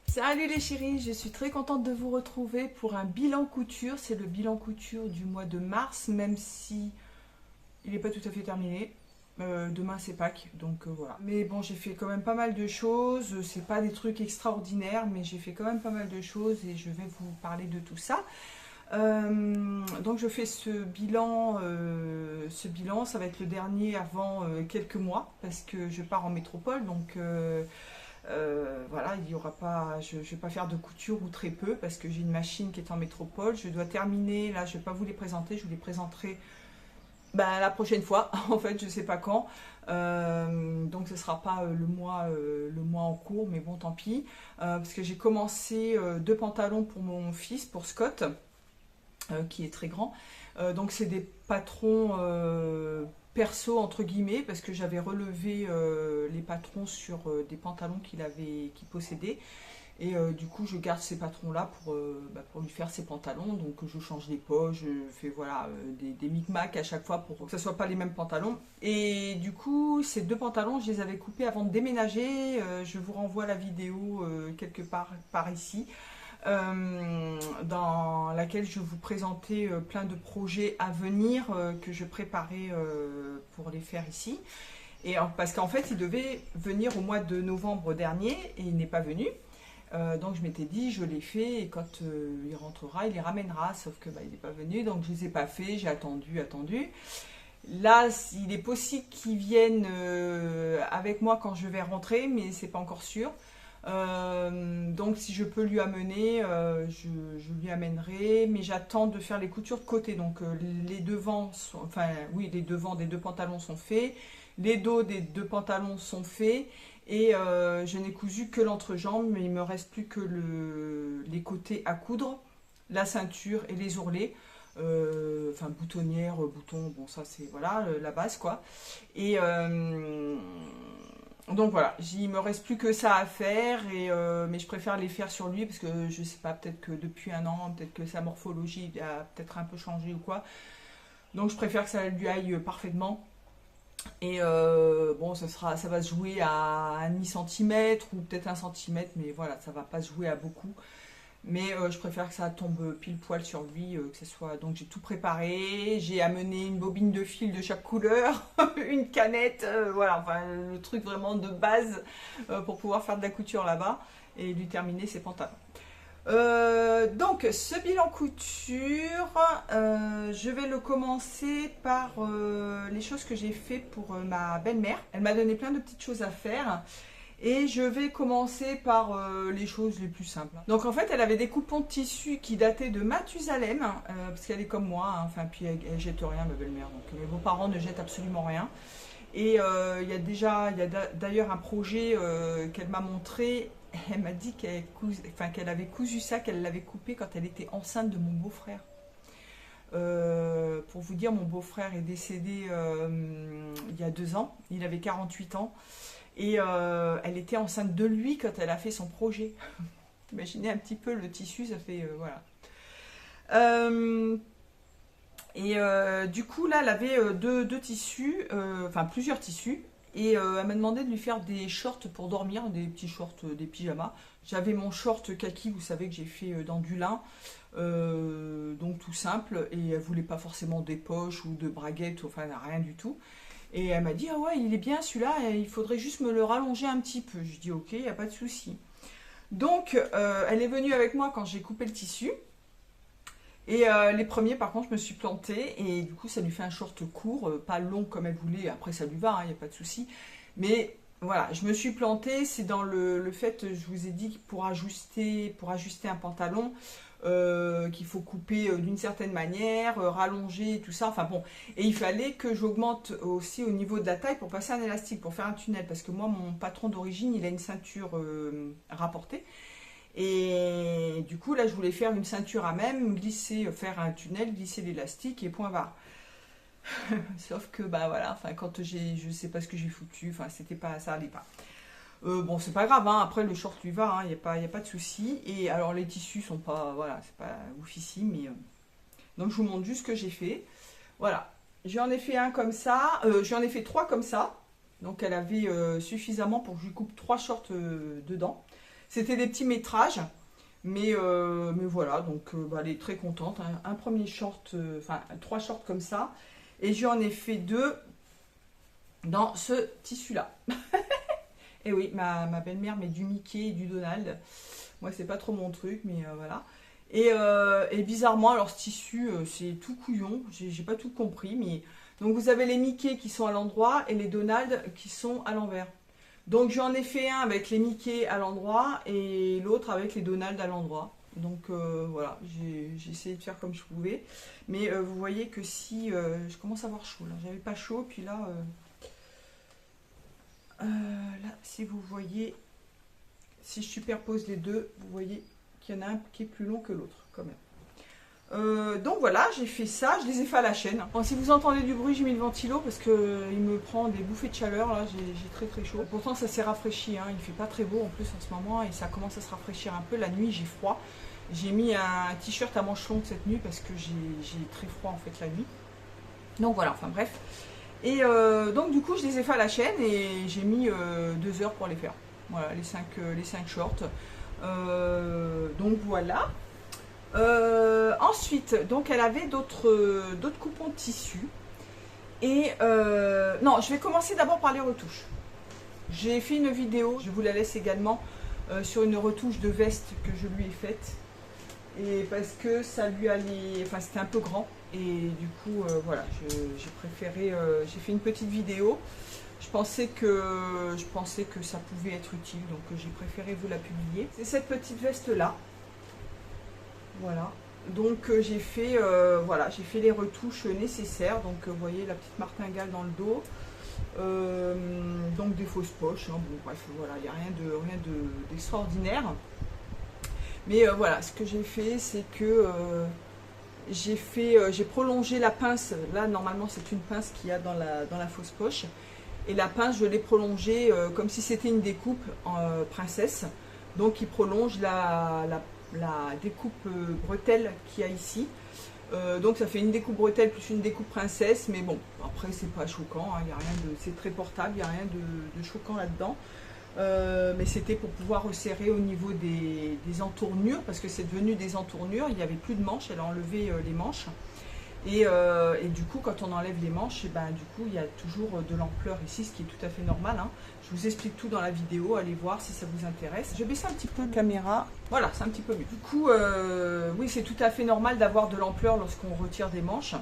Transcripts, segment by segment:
Salut les chéris, je suis très contente de vous retrouver pour un bilan couture. C'est le bilan couture du mois de mars, même si il n'est pas tout à fait terminé. Demain c'est Pâques, donc voilà. Mais bon, j'ai fait quand même pas mal de choses. C'est pas des trucs extraordinaires, mais j'ai fait quand même pas mal de choses et je vais vous parler de tout ça. Donc je fais ce bilan, ça va être le dernier avant quelques mois parce que je pars en métropole, donc voilà, il y aura pas, je ne vais pas faire de couture ou très peu parce que j'ai une machine qui est en métropole. Je dois terminer, là je ne vais pas vous les présenter, je vous les présenterai la prochaine fois, en fait je sais pas quand. Donc ce sera pas le mois en cours, mais bon tant pis. Parce que j'ai commencé deux pantalons pour mon fils, pour Scott, qui est très grand. Donc c'est des patrons perso entre guillemets parce que j'avais relevé les patrons sur des pantalons qu'il possédait et du coup je garde ces patrons là pour lui faire ses pantalons, donc je change les poches, je fais voilà des micmacs à chaque fois pour que ce soit pas les mêmes pantalons. Et du coup ces deux pantalons je les avais coupés avant de déménager. Je vous renvoie la vidéo quelque part par ici, dans laquelle je vous présentais plein de projets à venir que je préparais pour les faire ici. Parce qu'en fait, il devait venir au mois de novembre dernier et il n'est pas venu. Donc je m'étais dit, je l'ai fait et quand il rentrera, il les ramènera. Sauf que il n'est pas venu, donc je ne les ai pas fait. J'ai attendu. Là, il est possible qu'il vienne avec moi quand je vais rentrer, mais c'est pas encore sûr. Donc si je peux lui amener, je lui amènerai, mais j'attends de faire les coutures de côté. Donc les devants, oui, les devants des deux pantalons sont faits, les dos des deux pantalons sont faits, et je n'ai cousu que l'entrejambe, mais il me reste plus que les côtés à coudre, la ceinture et les ourlets. Boutonnière, bouton, bon ça c'est voilà la base quoi. Et donc voilà, il me reste plus que ça à faire, mais je préfère les faire sur lui parce que je sais pas, peut-être que depuis un an, peut-être que sa morphologie a peut-être un peu changé ou quoi. Donc je préfère que ça lui aille parfaitement. Et bon, ça va se jouer à un demi centimètre ou peut-être un centimètre, mais voilà, ça va pas se jouer à beaucoup. Mais je préfère que ça tombe pile poil sur lui, que ce soit. Donc j'ai tout préparé, j'ai amené une bobine de fil de chaque couleur, une canette, voilà, enfin le truc vraiment de base pour pouvoir faire de la couture là-bas et lui terminer ses pantalons. Donc ce bilan couture, je vais le commencer par les choses que j'ai fait pour ma belle-mère. Elle m'a donné plein de petites choses à faire. Et je vais commencer par les choses les plus simples. Donc en fait, elle avait des coupons de tissu qui dataient de Mathusalem, parce qu'elle est comme moi, hein, enfin puis elle jette rien, ma belle-mère. Donc mes beaux-parents ne jettent absolument rien. Et il y a d'ailleurs un projet qu'elle m'a montré. Elle m'a dit qu'elle avait cousu ça, qu'elle l'avait coupé quand elle était enceinte de mon beau-frère. Pour vous dire, mon beau-frère est décédé il y a 2 ans. Il avait 48 ans. Et elle était enceinte de lui quand elle a fait son projet. Imaginez un petit peu le tissu, ça fait voilà. Du coup, là, elle avait deux tissus, plusieurs tissus. Et elle m'a demandé de lui faire des shorts pour dormir, des petits shorts, des pyjamas. J'avais mon short kaki, vous savez, que j'ai fait dans du lin. Donc tout simple. Et elle voulait pas forcément des poches ou de braguettes, enfin rien du tout. Et elle m'a dit, ah ouais, il est bien celui-là, il faudrait juste me le rallonger un petit peu. Je dis, ok, il n'y a pas de souci. Donc, elle est venue avec moi quand j'ai coupé le tissu. Et les premiers, par contre, je me suis plantée. Et du coup, ça lui fait un short court, pas long comme elle voulait. Après, ça lui va, il n'y a pas de souci. Mais voilà, je me suis plantée. C'est dans le fait, je vous ai dit, que pour ajuster un pantalon, qu'il faut couper d'une certaine manière, rallonger, tout ça. Enfin bon, et il fallait que j'augmente aussi au niveau de la taille pour passer un élastique, pour faire un tunnel. Parce que moi, mon patron d'origine, il a une ceinture rapportée. Et du coup, là, je voulais faire une ceinture à même, glisser, faire un tunnel, glisser l'élastique et point barre. Sauf que, voilà, enfin, je sais pas ce que j'ai foutu, enfin, c'était pas, ça allait pas. Bon, c'est pas grave, hein, après le short lui va, il n'y a pas de souci. Et alors, les tissus sont pas, voilà, c'est pas oufissime, mais. Donc, je vous montre juste ce que j'ai fait. Voilà, j'en ai fait un comme ça, j'en ai fait 3 comme ça. Donc, elle avait suffisamment pour que je lui coupe 3 shorts dedans. C'était des petits métrages. Mais voilà, donc bah, elle est très contente. Hein. Un premier short, enfin 3 shorts comme ça. Et j'en ai fait 2 dans ce tissu-là. Et oui, ma belle-mère met du Mickey et du Donald. Moi, c'est pas trop mon truc, mais voilà. Et bizarrement, alors ce tissu, c'est tout couillon. J'ai pas tout compris. Mais... Donc vous avez les Mickey qui sont à l'endroit et les Donald qui sont à l'envers. Donc j'en ai fait un avec les Mickey à l'endroit et l'autre avec les Donald à l'endroit. Donc voilà, j'ai essayé de faire comme je pouvais. Mais vous voyez que si... je commence à avoir chaud là. J'avais pas chaud, puis là... là, si vous voyez... Si je superpose les deux, vous voyez qu'il y en a un qui est plus long que l'autre quand même. Donc voilà, j'ai fait ça, je les ai fait à la chaîne. Bon, si vous entendez du bruit, j'ai mis le ventilo parce qu'il me prend des bouffées de chaleur, là j'ai très très chaud. Pourtant ça s'est rafraîchi, hein. Il fait pas très beau en plus en ce moment et ça commence à se rafraîchir un peu. La nuit j'ai froid, j'ai mis un t-shirt à manches longues cette nuit parce que j'ai très froid en fait la nuit. Donc voilà, enfin bref. Et donc du coup je les ai fait à la chaîne et j'ai mis 2 heures pour les faire. Voilà, les 5 shorts. Donc voilà. Ensuite, donc elle avait d'autres coupons de tissu. Et non, je vais commencer d'abord par les retouches. J'ai fait une vidéo, je vous la laisse également, sur une retouche de veste que je lui ai faite. Et parce que ça lui allait, enfin c'était un peu grand. Et du coup, voilà, j'ai préféré, j'ai fait une petite vidéo. Je pensais que ça pouvait être utile, donc j'ai préféré vous la publier. C'est cette petite veste là. Voilà, donc j'ai fait, voilà, j'ai fait les retouches nécessaires. Donc vous voyez la petite martingale dans le dos, donc des fausses poches, hein. Bon bref, voilà, il n'y a rien d'extraordinaire. Mais voilà, ce que j'ai fait, c'est que j'ai prolongé la pince. Là normalement c'est une pince qu'il y a dans la fausse poche. Et la pince je l'ai prolongée comme si c'était une découpe princesse. Donc il prolonge la découpe bretelle qu'il y a ici. Donc ça fait une découpe bretelle plus une découpe princesse, mais bon, après c'est pas choquant, hein, y a rien de, c'est très portable, il n'y a rien de choquant là-dedans. Mais c'était pour pouvoir resserrer au niveau des entournures, parce que c'est devenu des entournures, il n'y avait plus de manches, elle a enlevé les manches. Et du coup, quand on enlève les manches, et ben, du coup, il y a toujours de l'ampleur ici, ce qui est tout à fait normal. Hein. Je vous explique tout dans la vidéo, allez voir si ça vous intéresse. Je vais baisser un petit peu la caméra. Voilà, c'est un petit peu mieux. Du coup, oui, c'est tout à fait normal d'avoir de l'ampleur lorsqu'on retire des manches.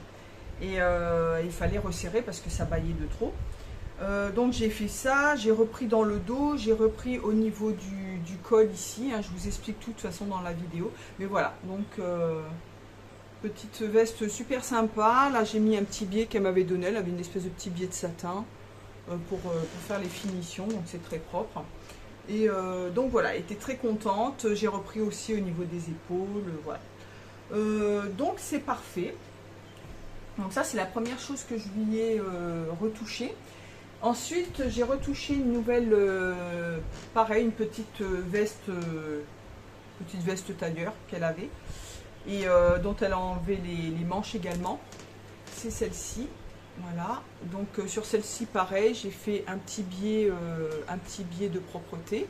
Et il fallait resserrer parce que ça baillait de trop. Donc j'ai fait ça, j'ai repris dans le dos, j'ai repris au niveau du col ici. Hein, je vous explique tout de toute façon dans la vidéo. Mais voilà, donc... petite veste super sympa. Là j'ai mis un petit biais qu'elle m'avait donné. Elle avait une espèce de petit biais de satin pour faire les finitions. Donc c'est très propre. Et donc voilà, elle était très contente. J'ai repris aussi au niveau des épaules. Voilà. Donc c'est parfait. Donc ça c'est la première chose que je lui ai retouchée. Ensuite j'ai retouché une nouvelle, pareil, une petite veste tailleur qu'elle avait. Et dont elle a enlevé les manches également. C'est celle-ci, voilà. Donc sur celle-ci pareil, j'ai fait un petit biais de propreté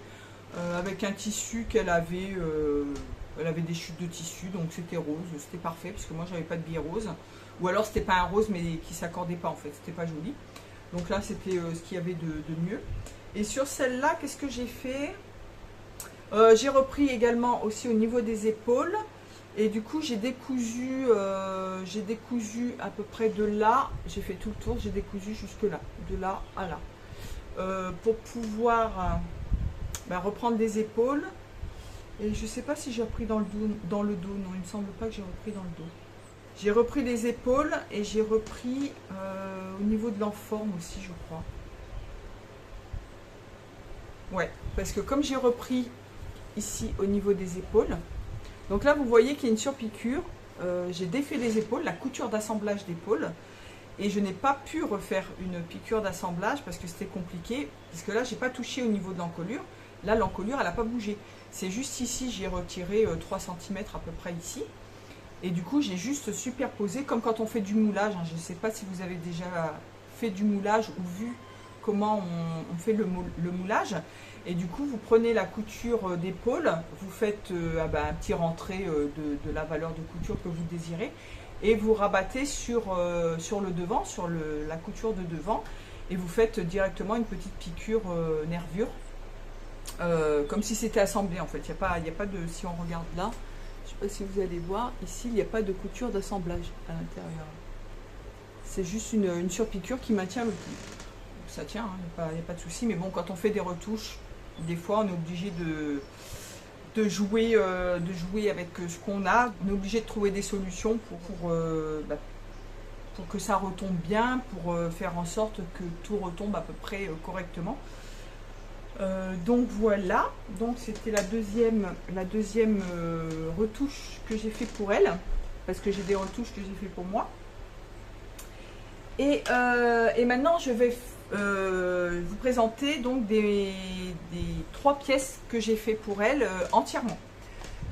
avec un tissu qu'elle avait. Elle avait des chutes de tissu, donc c'était rose, c'était parfait parce que moi j'avais pas de biais rose, ou alors c'était pas un rose mais qui s'accordait pas en fait, c'était pas joli. Donc là c'était ce qu'il y avait de mieux. Et sur celle-là, qu'est-ce que j'ai fait? J'ai repris également aussi au niveau des épaules. Et du coup j'ai décousu à peu près de là, j'ai fait tout le tour, j'ai décousu jusque là, de là à là, pour pouvoir reprendre des épaules. Et je sais pas si j'ai repris dans le dos, non, il me semble pas que j'ai repris dans le dos. J'ai repris les épaules et j'ai repris au niveau de l'enforme aussi, je crois. Ouais, parce que comme j'ai repris ici au niveau des épaules, donc là, vous voyez qu'il y a une surpiqûre. J'ai défait les épaules, la couture d'assemblage d'épaule. Et je n'ai pas pu refaire une piqûre d'assemblage parce que c'était compliqué. Parce que là, j'ai pas touché au niveau de l'encolure. Là, l'encolure, elle n'a pas bougé. C'est juste ici, j'ai retiré 3 cm à peu près ici. Et du coup, j'ai juste superposé, comme quand on fait du moulage. Hein. Je ne sais pas si vous avez déjà fait du moulage ou vu comment on fait le moulage. Et du coup, vous prenez la couture d'épaule, vous faites un petit rentré de la valeur de couture que vous désirez, et vous rabattez sur le devant, sur la couture de devant, et vous faites directement une petite piqûre nervure, comme si c'était assemblé en fait. Il n'y a pas de, si on regarde là, je ne sais pas si vous allez voir, ici il n'y a pas de couture d'assemblage à l'intérieur. C'est juste une surpiqûre qui maintient le pli. Ça tient, il n'y a pas de souci, mais bon, quand on fait des retouches, des fois on est obligé de jouer avec ce qu'on a. On est obligé de trouver des solutions pour que ça retombe bien, pour faire en sorte que tout retombe à peu près correctement. Donc voilà, donc c'était la deuxième retouche que j'ai fait pour elle, parce que j'ai des retouches que j'ai fait pour moi. Et maintenant je vais vous présenter donc des 3 pièces que j'ai fait pour elle entièrement.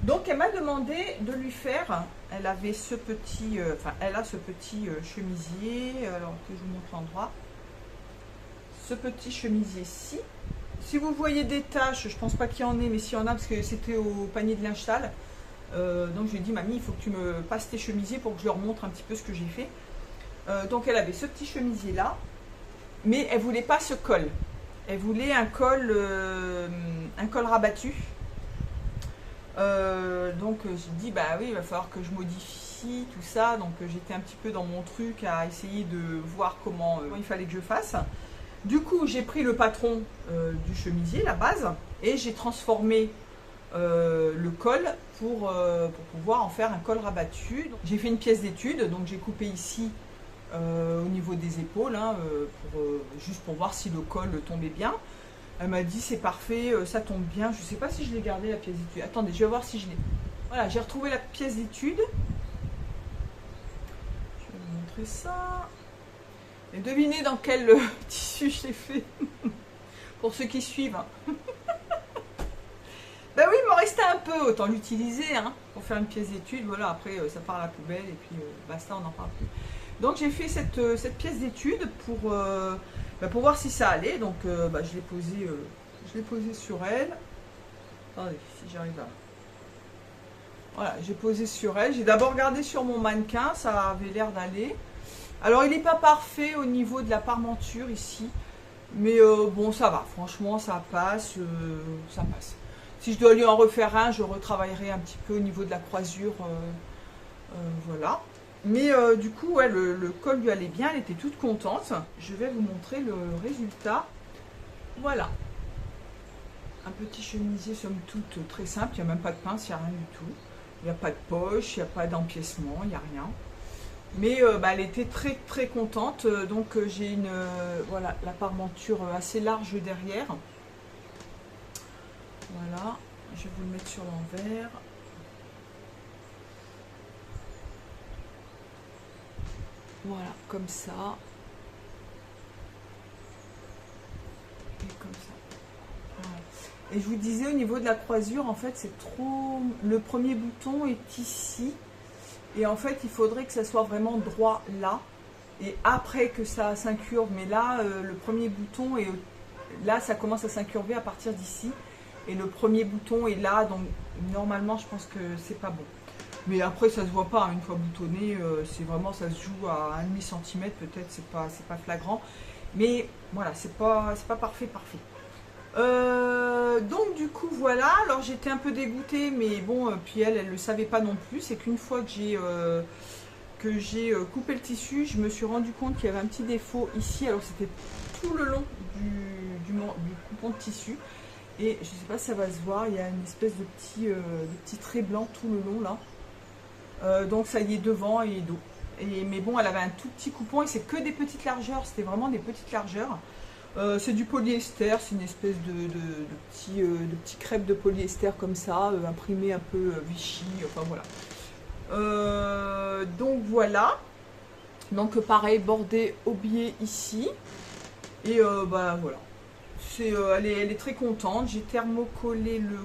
Donc elle m'a demandé de lui faire, elle avait ce petit, elle a ce petit chemisier, alors que je vous montre l'endroit, ce petit chemisier-ci. Si vous voyez des taches, je pense pas qu'il y en ait, mais s'il y en a, parce que c'était au panier de linge sale, donc je lui ai dit, mamie, il faut que tu me passes tes chemisiers pour que je leur montre un petit peu ce que j'ai fait. Donc elle avait ce petit chemisier là, mais elle voulait pas ce col, elle voulait un col rabattu. Donc j'ai dit bah oui, il va falloir que je modifie tout ça, donc j'étais un petit peu dans mon truc à essayer de voir comment il fallait que je fasse. Du coup j'ai pris le patron du chemisier, la base, et j'ai transformé le col pour pouvoir en faire un col rabattu. J'ai fait une pièce d'étude, donc j'ai coupé ici au niveau des épaules, juste pour voir si le col tombait bien. Elle m'a dit c'est parfait, ça tombe bien. Je ne sais pas si je l'ai gardé la pièce d'étude. Attendez, je vais voir si je l'ai. Voilà, j'ai retrouvé la pièce d'étude. Je vais vous montrer ça. Et devinez dans quel tissu je l'ai fait. Pour ceux qui suivent. Ben oui, il m'en restait un peu, autant l'utiliser pour faire une pièce d'étude. Voilà, après ça part à la poubelle et puis basta, on n'en parle plus. Donc j'ai fait cette pièce d'étude pour voir si ça allait. Donc je l'ai posé sur elle. Attendez, si j'arrive à... Voilà, j'ai posé sur elle. J'ai d'abord regardé sur mon mannequin, ça avait l'air d'aller. Alors il n'est pas parfait au niveau de la parmenture ici. Mais bon, ça va, franchement ça passe, ça passe. Si je dois lui en refaire un, je retravaillerai un petit peu au niveau de la croisure. Voilà. Mais du coup, ouais, le col lui allait bien, elle était toute contente. Je vais vous montrer le résultat. Voilà. Un petit chemisier, somme toute, très simple. Il n'y a même pas de pince, il n'y a rien du tout. Il n'y a pas de poche, il n'y a pas d'empiècement, il n'y a rien. Mais elle était très très contente. Donc j'ai voilà, la parmenture assez large derrière. Voilà. Je vais vous le mettre sur l'envers. Voilà, comme ça. Et comme ça. Voilà. Et je vous disais, au niveau de la croisure, en fait, c'est trop... Le premier bouton est ici. Et en fait, il faudrait que ça soit vraiment droit là. Et après que ça s'incurve. Mais là, le premier bouton est... Là, ça commence à s'incurver à partir d'ici. Et le premier bouton est là. Donc, normalement, je pense que c'est pas bon. Mais après, ça se voit pas, une fois boutonné, c'est vraiment, ça se joue à 1,5 cm, peut-être, c'est pas flagrant. Mais voilà, c'est pas parfait. Donc du coup, voilà, alors j'étais un peu dégoûtée, mais bon, puis elle le savait pas non plus. C'est qu'une fois que j'ai coupé le tissu, je me suis rendu compte qu'il y avait un petit défaut ici. Alors c'était tout le long du coupon de tissu. Et je sais pas si ça va se voir, il y a une espèce de petit trait blanc tout le long là. Donc ça y est, devant et dos. Mais bon, elle avait un tout petit coupon et c'est que des petites largeurs, c'était vraiment des petites largeurs. C'est du polyester, c'est une espèce de petit crêpe de polyester comme ça, imprimé un peu Vichy, enfin voilà. Donc voilà. Donc pareil, bordé au biais ici. Et voilà. Elle est très contente. J'ai thermocollé le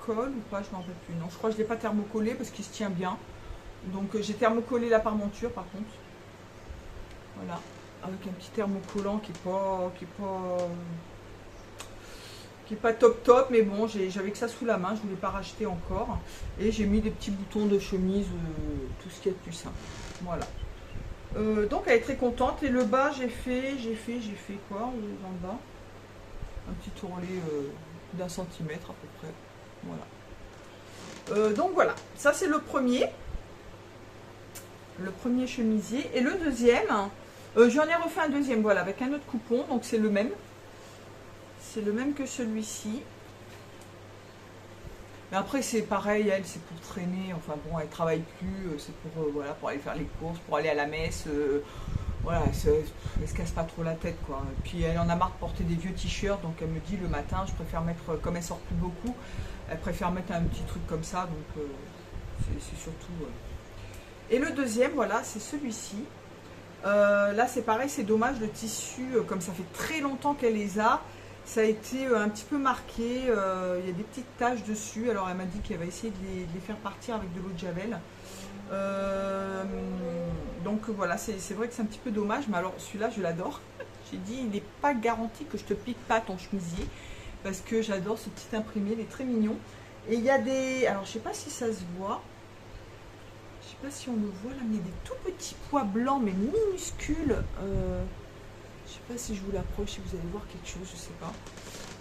col ou pas, je n'en rappelle plus. Non, je crois que je ne l'ai pas thermocollé parce qu'il se tient bien. Donc j'ai thermocollé la parmenture par contre. Voilà. avec un petit thermocollant qui est pas top top, mais bon, j'avais que ça sous la main, je voulais pas racheter encore. Et j'ai mis des petits boutons de chemise, tout ce qui est de plus simple. Voilà. Donc elle est très contente. Et le bas, j'ai fait quoi en bas? Un petit ourlet d'un centimètre à peu près. Voilà. Donc voilà, ça c'est le premier chemisier. Et le deuxième, j'en ai refait un deuxième, voilà, avec un autre coupon, donc c'est le même. C'est le même que celui-ci. Mais après c'est pareil, elle c'est pour traîner, enfin bon, elle travaille plus, c'est pour, voilà, pour aller faire les courses, pour aller à la messe, voilà, elle se casse pas trop la tête quoi. Et puis elle en a marre de porter des vieux t-shirts, donc elle me dit le matin, je préfère mettre, comme elle sort plus beaucoup, elle préfère mettre un petit truc comme ça, donc c'est surtout... Et le deuxième, voilà, c'est celui-ci. Là c'est pareil, c'est dommage, le tissu, comme ça fait très longtemps qu'elle les a, ça a été un petit peu marqué, il y a des petites taches dessus, alors elle m'a dit qu'elle va essayer de les faire partir avec de l'eau de javel. Donc voilà, c'est vrai que c'est un petit peu dommage, mais alors celui-là je l'adore. J'ai dit il n'est pas garanti que je te pique pas ton chemisier, parce que j'adore ce petit imprimé, il est très mignon. Et il y a des, alors je sais pas si ça se voit, je sais pas si on le voit là, mais il y a des tout petits pois blancs mais minuscules. Je sais pas si je vous l'approche, si vous allez voir quelque chose, je sais pas.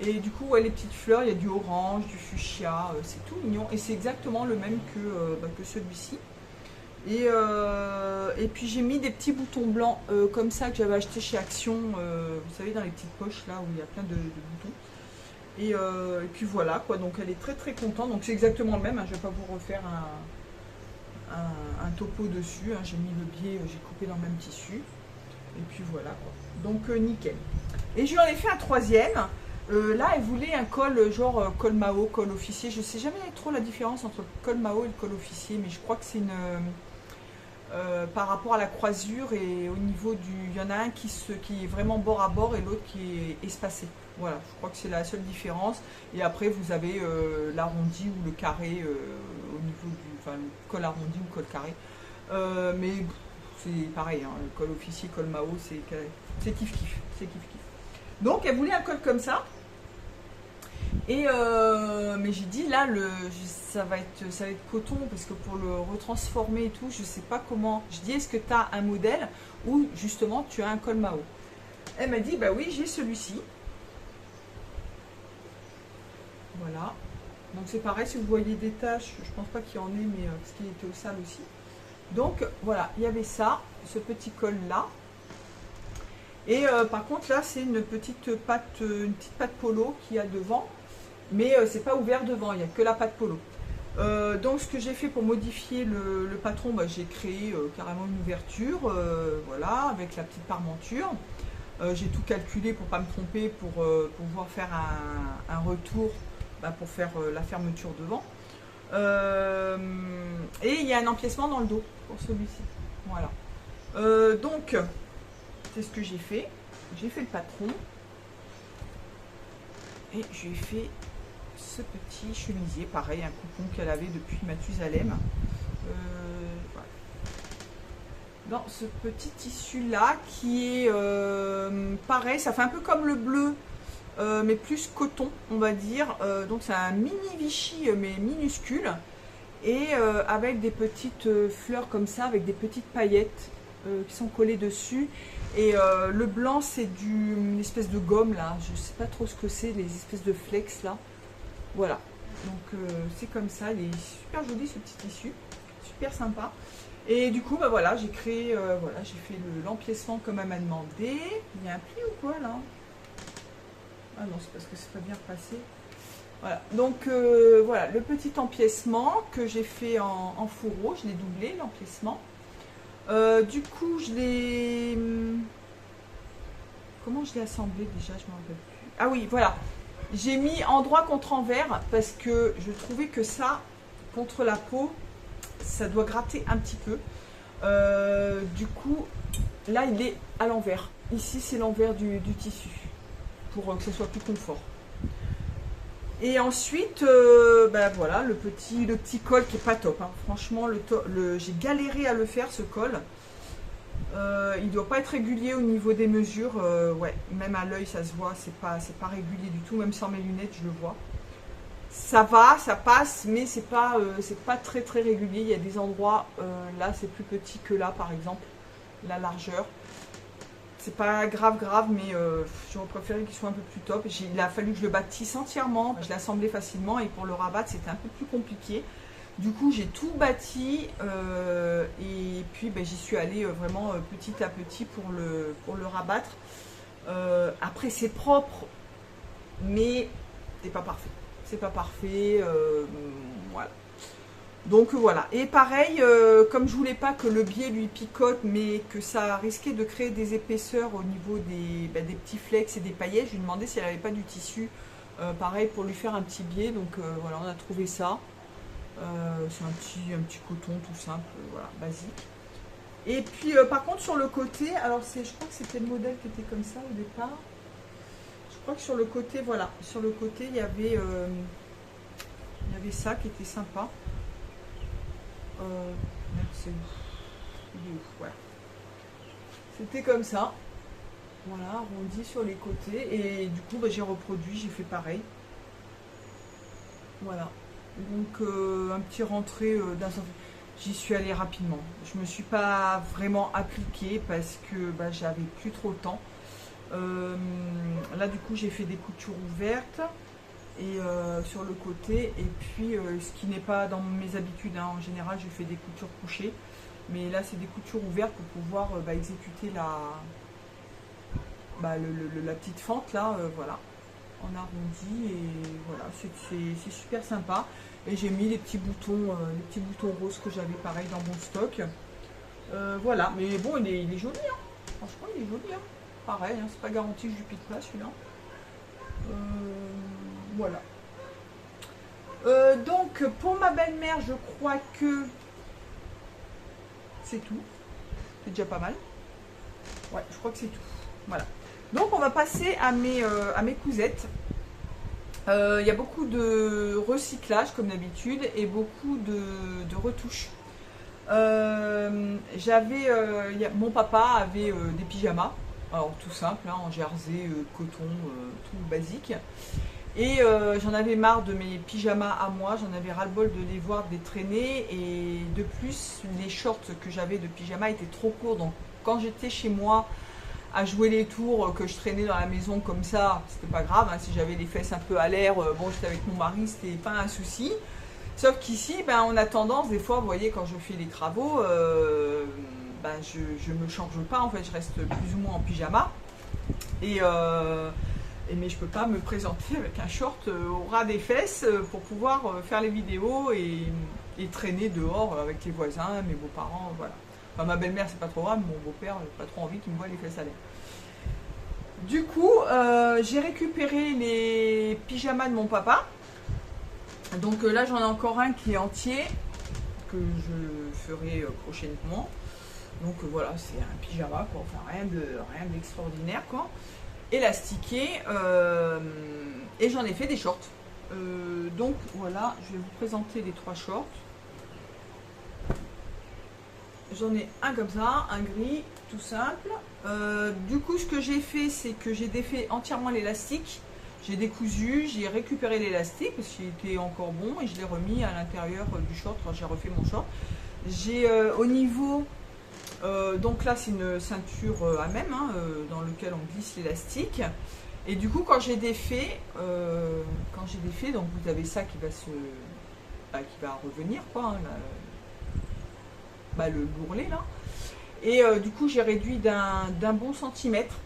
Et du coup, ouais, les petites fleurs, il y a du orange, du fuchsia, c'est tout mignon. Et c'est exactement le même que celui-ci. Et puis j'ai mis des petits boutons blancs comme ça que j'avais acheté chez Action, vous savez, dans les petites poches là où il y a plein de boutons. Et puis voilà quoi, donc elle est très très contente. Donc c'est exactement le même, hein, je ne vais pas vous refaire un topo dessus, hein. J'ai mis le biais, j'ai coupé dans le même tissu. Et puis voilà quoi. Donc nickel. Et je lui en ai fait un troisième. Là elle voulait un col genre col Mao, col officier. Je sais jamais trop la différence entre le col Mao et le col officier, mais je crois que c'est une par rapport à la croisure et au niveau du... Il y en a un qui est vraiment bord à bord et l'autre qui est espacé. Voilà, je crois que c'est la seule différence. Et après vous avez l'arrondi ou le carré au niveau du... Enfin le col arrondi ou le col carré. Mais c'est pareil, hein, le col officier, col Mao, c'est kiff kiff. C'est kiff kiff. Donc elle voulait un col comme ça. Et mais j'ai dit là ça va être coton parce que pour le retransformer et tout, je sais pas comment. Je dis est-ce que tu as un modèle où justement tu as un col Mao? Elle m'a dit bah oui, j'ai celui-ci. Voilà. Donc c'est pareil, si vous voyez des taches, je pense pas qu'il y en ait, mais parce qu'il était au sale aussi. Donc voilà, il y avait ça, ce petit col là. Et par contre là c'est une petite patte polo qu'il y a devant, mais c'est pas ouvert devant, il n'y a que la patte polo. Donc ce que j'ai fait pour modifier le patron, bah, j'ai créé carrément une ouverture, voilà, avec la petite parmenture. J'ai tout calculé pour pas me tromper, pour pouvoir faire un retour, bah, pour faire la fermeture devant. Et il y a un empiècement dans le dos pour celui-ci. Voilà. Donc c'est ce que j'ai fait. J'ai fait le patron et j'ai fait ce petit chemisier, pareil, un coupon qu'elle avait depuis Mathusalem. Voilà. Dans ce petit tissu là qui est pareil, ça fait un peu comme le bleu, mais plus coton, on va dire. Donc c'est un mini Vichy, mais minuscule, et avec des petites fleurs comme ça, avec des petites paillettes qui sont collées dessus. Et le blanc, c'est une espèce de gomme là, je sais pas trop ce que c'est, les espèces de flex là. Voilà, donc c'est comme ça, il est super joli ce petit tissu, super sympa. Et du coup, bah voilà, j'ai créé, voilà, j'ai fait l'empiècement comme elle m'a demandé. Il y a un pli ou quoi là? Ah non, c'est parce que c'est pas bien repassé. Voilà, donc voilà, le petit empiècement que j'ai fait en fourreau, je l'ai doublé l'empiècement. Du coup, je l'ai... Comment je l'ai assemblé déjà? Je m'en rappelle plus. Ah oui, voilà. J'ai mis endroit contre envers parce que je trouvais que ça, contre la peau, ça doit gratter un petit peu. Du coup, là, il est à l'envers. Ici, c'est l'envers du tissu pour que ce soit plus confort. Et ensuite, ben voilà, le petit col qui est pas top, hein. Franchement, j'ai galéré à le faire, ce col. Il doit pas être régulier au niveau des mesures. Ouais, même à l'œil ça se voit, c'est pas régulier du tout. Même sans mes lunettes, je le vois. Ça va, ça passe, mais c'est pas très très régulier. Il y a des endroits, là c'est plus petit que là par exemple, la largeur. C'est pas grave grave, mais j'aurais préféré qu'il soit un peu plus top. Il a fallu que je le bâtisse entièrement, je l'ai assemblé facilement et pour le rabattre c'était un peu plus compliqué. Du coup j'ai tout bâti et puis ben, j'y suis allée vraiment petit à petit pour le rabattre. Après c'est propre, mais c'est pas parfait. C'est pas parfait, voilà. Donc voilà. Et pareil, comme je voulais pas que le biais lui picote, mais que ça risquait de créer des épaisseurs au niveau des petits flex et des paillettes, je lui ai demandé si elle n'avait pas du tissu, pareil, pour lui faire un petit biais. Donc voilà, on a trouvé ça. C'est un petit coton tout simple, voilà, basique. Et puis par contre sur le côté, alors je crois que c'était le modèle qui était comme ça au départ. Je crois que sur le côté, voilà, sur le côté il y avait ça qui était sympa. C'est ouf, voilà. C'était comme ça, voilà, arrondi sur les côtés et du coup bah, j'ai reproduit, j'ai fait pareil. Voilà, donc un petit rentré d'un sens. J'y suis allée rapidement. Je me suis pas vraiment appliquée parce que bah, j'avais plus trop le temps. Là du coup j'ai fait des coutures ouvertes et sur le côté et puis ce qui n'est pas dans mes habitudes, hein. En général je fais des coutures couchées, mais là c'est des coutures ouvertes pour pouvoir bah, exécuter la petite fente là, voilà, en arrondi et voilà, c'est super sympa. Et j'ai mis les petits boutons roses que j'avais pareil dans mon stock. Voilà, mais bon il est joli, hein. Franchement il est joli, hein. Pareil, hein, c'est pas garanti que je lui pique pas celui-là. Voilà. Donc pour ma belle-mère, je crois que c'est tout. C'est déjà pas mal. Ouais, je crois que c'est tout. Voilà. Donc on va passer à mes cousettes. Il y a beaucoup de recyclage comme d'habitude et beaucoup de retouches. Mon papa avait des pyjamas. Alors tout simple, hein, en jersey, coton, tout basique. Et j'en avais marre de mes pyjamas à moi, j'en avais ras-le-bol de les voir des traînées. Et de plus, les shorts que j'avais de pyjama étaient trop courts. Donc quand j'étais chez moi à jouer les tours, que je traînais dans la maison comme ça, c'était pas grave, hein, si j'avais les fesses un peu à l'air, bon j'étais avec mon mari, c'était pas un souci. Sauf qu'ici, ben, on a tendance, des fois, vous voyez, quand je fais les travaux, ben, je me change pas, en fait, je reste plus ou moins en pyjama. Mais je peux pas me présenter avec un short au ras des fesses pour pouvoir faire les vidéos et traîner dehors avec les voisins, mes beaux-parents, voilà. Enfin, ma belle-mère, c'est pas trop grave, mon beau-père, j'ai pas trop envie qu'il me voie les fesses à l'air. Du coup, j'ai récupéré les pyjamas de mon papa. Donc là j'en ai encore un qui est entier que je ferai prochainement. Donc voilà, c'est un pyjama quoi, enfin rien d'extraordinaire quoi. Élastiqué et j'en ai fait des shorts. Donc voilà, je vais vous présenter les 3 shorts. J'en ai un comme ça, un gris, tout simple. Du coup ce que j'ai fait, c'est que j'ai défait entièrement l'élastique. J'ai décousu, j'ai récupéré l'élastique parce qu'il était encore bon et je l'ai remis à l'intérieur du short quand j'ai refait mon short. J'ai au niveau, donc là c'est une ceinture à même, hein, dans lequel on glisse l'élastique. Et du coup quand j'ai défait, donc vous avez ça qui va revenir quoi, hein, le bourrelet là. Et du coup j'ai réduit d'un bon centimètre.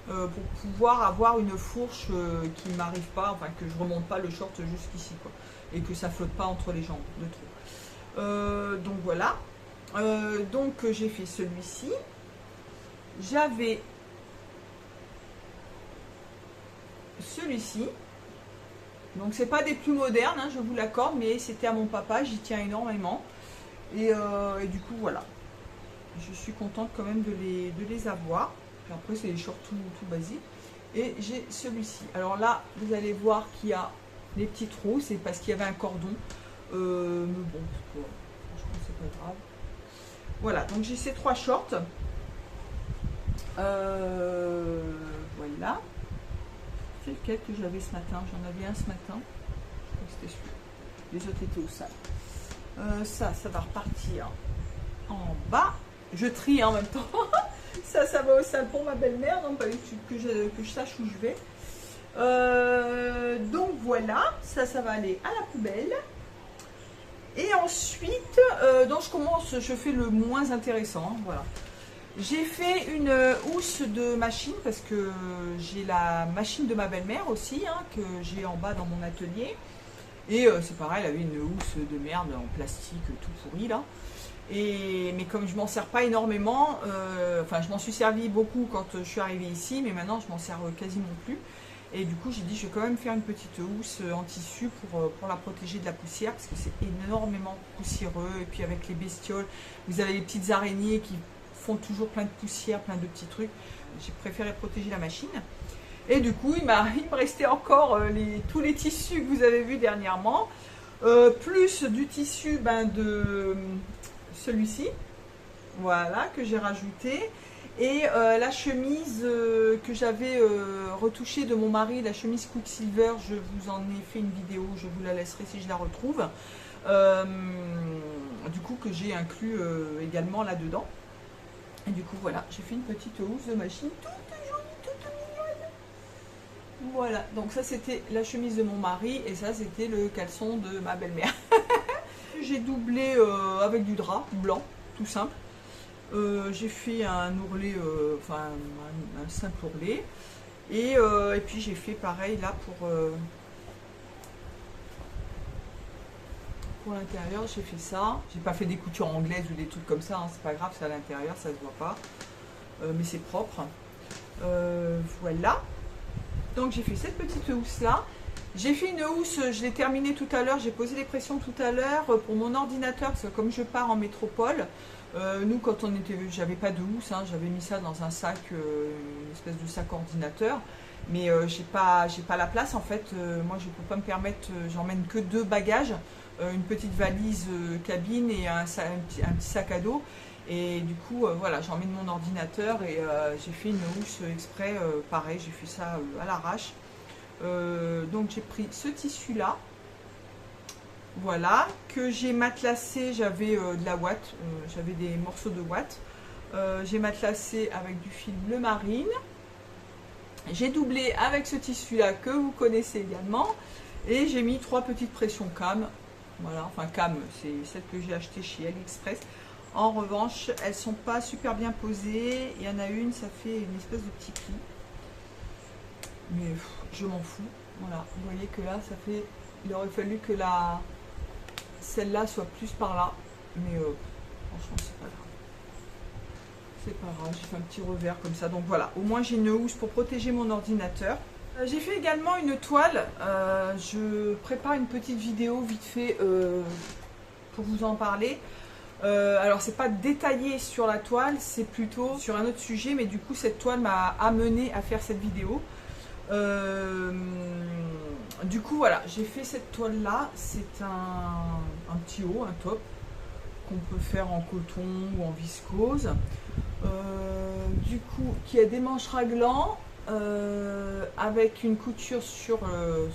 Pour pouvoir avoir une fourche qui ne m'arrive pas, enfin que je remonte pas le short jusqu'ici quoi, et que ça flotte pas entre les jambes de trop. Donc voilà. Donc j'ai fait celui-ci. J'avais celui-ci. Donc c'est pas des plus modernes, hein, je vous l'accorde, mais c'était à mon papa, j'y tiens énormément. Et du coup voilà. Je suis contente quand même de les avoir. Après c'est les shorts tout basiques. Et j'ai celui-ci. Alors là vous allez voir qu'il y a des petits trous. C'est parce qu'il y avait un cordon. Mais bon, franchement c'est pas grave. Voilà, donc j'ai ces 3 shorts. Voilà. C'est lequel que j'avais ce matin? J'en avais un ce matin. Je crois que c'était celui-là. Les autres étaient au sale. Ça va repartir en bas. Je trie en même temps. Ça va au sale pour ma belle-mère. Non, pas que je sache où je vais. Donc voilà, ça va aller à la poubelle. Et ensuite, donc je fais le moins intéressant. Hein, voilà. J'ai fait une housse de machine parce que j'ai la machine de ma belle-mère aussi, hein, que j'ai en bas dans mon atelier. Et c'est pareil, elle avait une housse de merde en plastique tout pourri là. Mais comme je m'en sers pas énormément, enfin je m'en suis servi beaucoup quand je suis arrivée ici, mais maintenant je m'en sers quasiment plus. Et du coup j'ai dit je vais quand même faire une petite housse en tissu pour la protéger de la poussière parce que c'est énormément poussiéreux. Et puis avec les bestioles, vous avez les petites araignées qui font toujours plein de poussière, plein de petits trucs. J'ai préféré protéger la machine. Et du coup il me restait encore tous les tissus que vous avez vus dernièrement. Plus du tissu de celui-ci, voilà, que j'ai rajouté. Et la chemise que j'avais retouchée de mon mari, la chemise Quicksilver, je vous en ai fait une vidéo, je vous la laisserai si je la retrouve. Du coup que j'ai inclus également là-dedans. Et du coup voilà, j'ai fait une petite housse de machine toute jolie, toute mignonne. Voilà, donc ça c'était la chemise de mon mari et ça c'était le caleçon de ma belle-mère. J'ai doublé avec du drap blanc, tout simple. J'ai fait un ourlet, enfin un simple ourlet. Et puis j'ai fait pareil là pour l'intérieur, j'ai fait ça. J'ai pas fait des coutures anglaises ou des trucs comme ça, hein, c'est pas grave, c'est à l'intérieur, ça se voit pas. Mais c'est propre. Voilà. Donc j'ai fait cette petite housse là. J'ai fait une housse, je l'ai terminée tout à l'heure, j'ai posé les pressions tout à l'heure pour mon ordinateur, parce que comme je pars en métropole, nous quand j'avais pas de housse, hein, j'avais mis ça dans un sac, une espèce de sac ordinateur, mais j'ai pas la place en fait, moi je peux pas me permettre, j'emmène que 2 bagages, une petite valise cabine et un petit sac à dos, et du coup voilà, j'emmène mon ordinateur et j'ai fait une housse exprès, pareil, j'ai fait ça à l'arrache. Donc j'ai pris ce tissu là, voilà, que j'ai matelassé, j'avais de la ouate, j'avais des morceaux de ouate, j'ai matelassé avec du fil bleu marine, j'ai doublé avec ce tissu là que vous connaissez également, et j'ai mis 3 petites pressions cam, voilà, enfin cam, c'est celles que j'ai achetées chez AliExpress. En revanche elles sont pas super bien posées, il y en a une, ça fait une espèce de petit pli. Mais je m'en fous, voilà, vous voyez que là ça fait, il aurait fallu que celle-là soit plus par là, mais franchement c'est pas grave, j'ai fait un petit revers comme ça, donc voilà, au moins j'ai une housse pour protéger mon ordinateur. J'ai fait également une toile, je prépare une petite vidéo vite fait pour vous en parler. Alors c'est pas détaillé sur la toile, c'est plutôt sur un autre sujet, mais du coup cette toile m'a amené à faire cette vidéo. Du coup voilà, j'ai fait cette toile là, c'est un petit haut, un top qu'on peut faire en coton ou en viscose, du coup qui a des manches raglant avec une couture sur le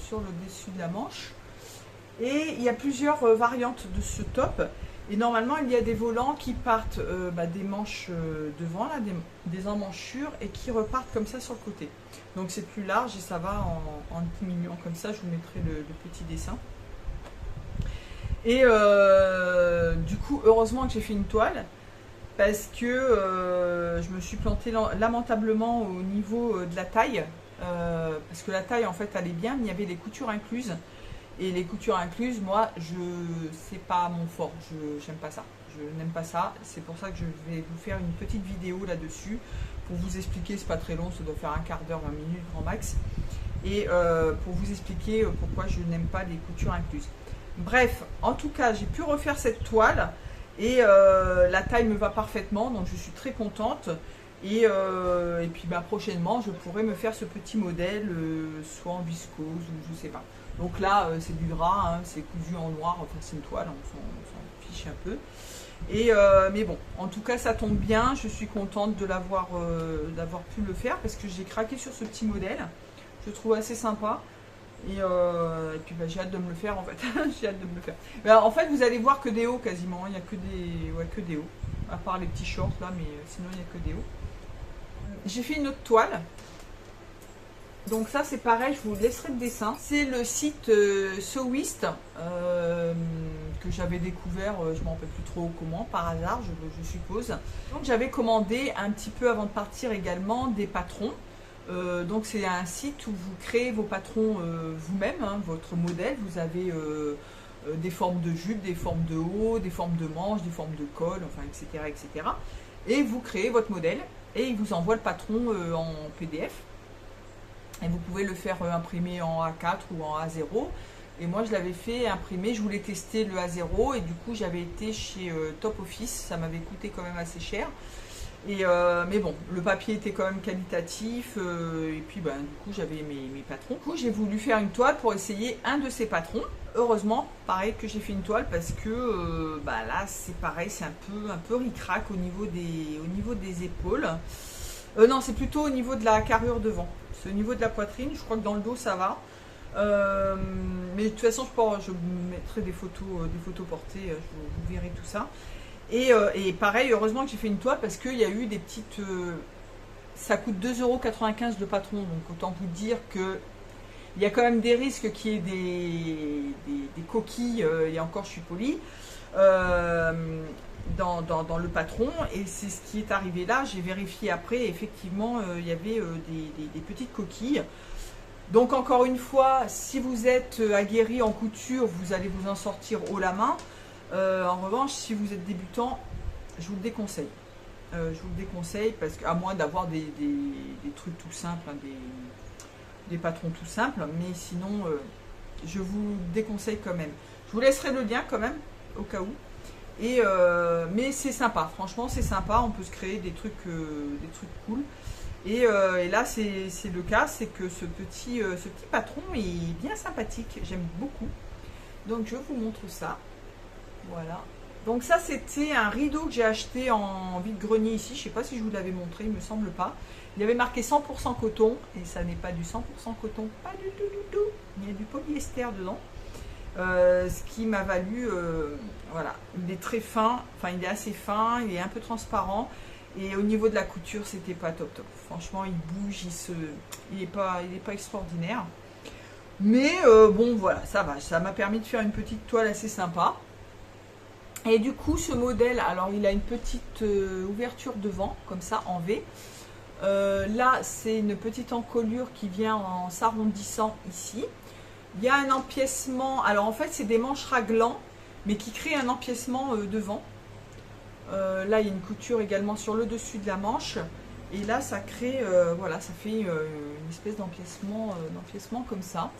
dessus de la manche, et il y a plusieurs variantes de ce top. Et normalement, il y a des volants qui partent des manches devant, là, des emmanchures, et qui repartent comme ça sur le côté. Donc c'est plus large et ça va en tout mignon comme ça. Je vous mettrai le petit dessin. Et du coup, heureusement que j'ai fait une toile, parce que je me suis plantée lamentablement au niveau de la taille. Parce que la taille, en fait, allait bien, mais il y avait des coutures incluses. Et les coutures incluses, moi, c'est pas mon fort, j'aime pas ça. Je n'aime pas ça, c'est pour ça que je vais vous faire une petite vidéo là-dessus pour vous expliquer, c'est pas très long, ça doit faire un quart d'heure, 20 minutes grand max. Et pour vous expliquer pourquoi je n'aime pas les coutures incluses. Bref, en tout cas, j'ai pu refaire cette toile et la taille me va parfaitement, donc je suis très contente. Et puis bah, prochainement, je pourrais me faire ce petit modèle, soit en viscose ou je sais pas. Donc là, c'est du drap, hein, c'est cousu en noir, enfin c'est une toile, on s'en fiche un peu. Mais bon, en tout cas, ça tombe bien, je suis contente de d'avoir pu le faire parce que j'ai craqué sur ce petit modèle. Je le trouve assez sympa. Et puis bah, j'ai hâte de me le faire en fait. J'ai hâte de me le faire. Mais alors, en fait, vous allez voir que des hauts quasiment. Il n'y a que des hauts. À part les petits shorts là, mais sinon il n'y a que des hauts. J'ai fait une autre toile. Donc ça c'est pareil, je vous laisserai le dessin. C'est le site Sewist que j'avais découvert, je ne me rappelle plus trop comment, par hasard je suppose. Donc j'avais commandé un petit peu avant de partir également des patrons. Donc c'est un site où vous créez vos patrons vous-même, hein, votre modèle. Vous avez des formes de jupe, des formes de haut, des formes de manches, des formes de col, enfin etc. etc. Et vous créez votre modèle et il vous envoie le patron en PDF. Et vous pouvez le faire imprimer en A4 ou en A0. Et moi, je l'avais fait imprimer. Je voulais tester le A0. Et du coup, j'avais été chez Top Office. Ça m'avait coûté quand même assez cher. Mais bon, le papier était quand même qualitatif. Et puis, ben, du coup, j'avais mes patrons. Du coup, j'ai voulu faire une toile pour essayer un de ces patrons. Heureusement, pareil que j'ai fait une toile parce que bah, là, c'est pareil. C'est un peu ric-rac au niveau des épaules. Non, c'est plutôt au niveau de la carrure devant. C'est au niveau de la poitrine. Je crois que dans le dos, ça va. Mais de toute façon, je mettrai des photos portées. Vous verrez tout ça. Et pareil, heureusement que j'ai fait une toile parce qu'il y a eu des petites... ça coûte 2,95 € le patron. Donc autant vous dire que il y a quand même des risques qu'il y ait des coquilles. Et encore, je suis polie. Dans le patron, et c'est ce qui est arrivé là. J'ai vérifié après, et effectivement il y avait des petites coquilles. Donc encore une fois, si vous êtes aguerri en couture, vous allez vous en sortir haut la main. En revanche, si vous êtes débutant, je vous le déconseille. Je vous le déconseille parce qu'à moins d'avoir des trucs tout simples, hein, des patrons tout simples, mais sinon je vous déconseille quand même. Je vous laisserai le lien quand même au cas où. Mais c'est sympa, franchement c'est sympa, on peut se créer des trucs cool. Et là c'est le cas, c'est que ce petit patron est bien sympathique, j'aime beaucoup. Donc je vous montre ça, voilà. Donc ça c'était un rideau que j'ai acheté en vide-grenier ici, je sais pas si je vous l'avais montré, il me semble pas. Il y avait marqué 100% coton, et ça n'est pas du 100% coton, pas du tout, il y a du polyester dedans. Ce qui m'a valu, voilà, il est très fin, enfin il est assez fin, il est un peu transparent, et au niveau de la couture c'était pas top. Franchement il bouge, il est pas extraordinaire, mais bon voilà, ça va, ça m'a permis de faire une petite toile assez sympa. Et du coup ce modèle, alors il a une petite ouverture devant, comme ça en V. Là c'est une petite encolure qui vient en s'arrondissant ici. Il y a un empiècement, alors en fait c'est des manches raglants, mais qui créent un empiècement devant. Là il y a une couture également sur le dessus de la manche, et là ça crée, voilà, ça fait une espèce d'empiècement comme ça.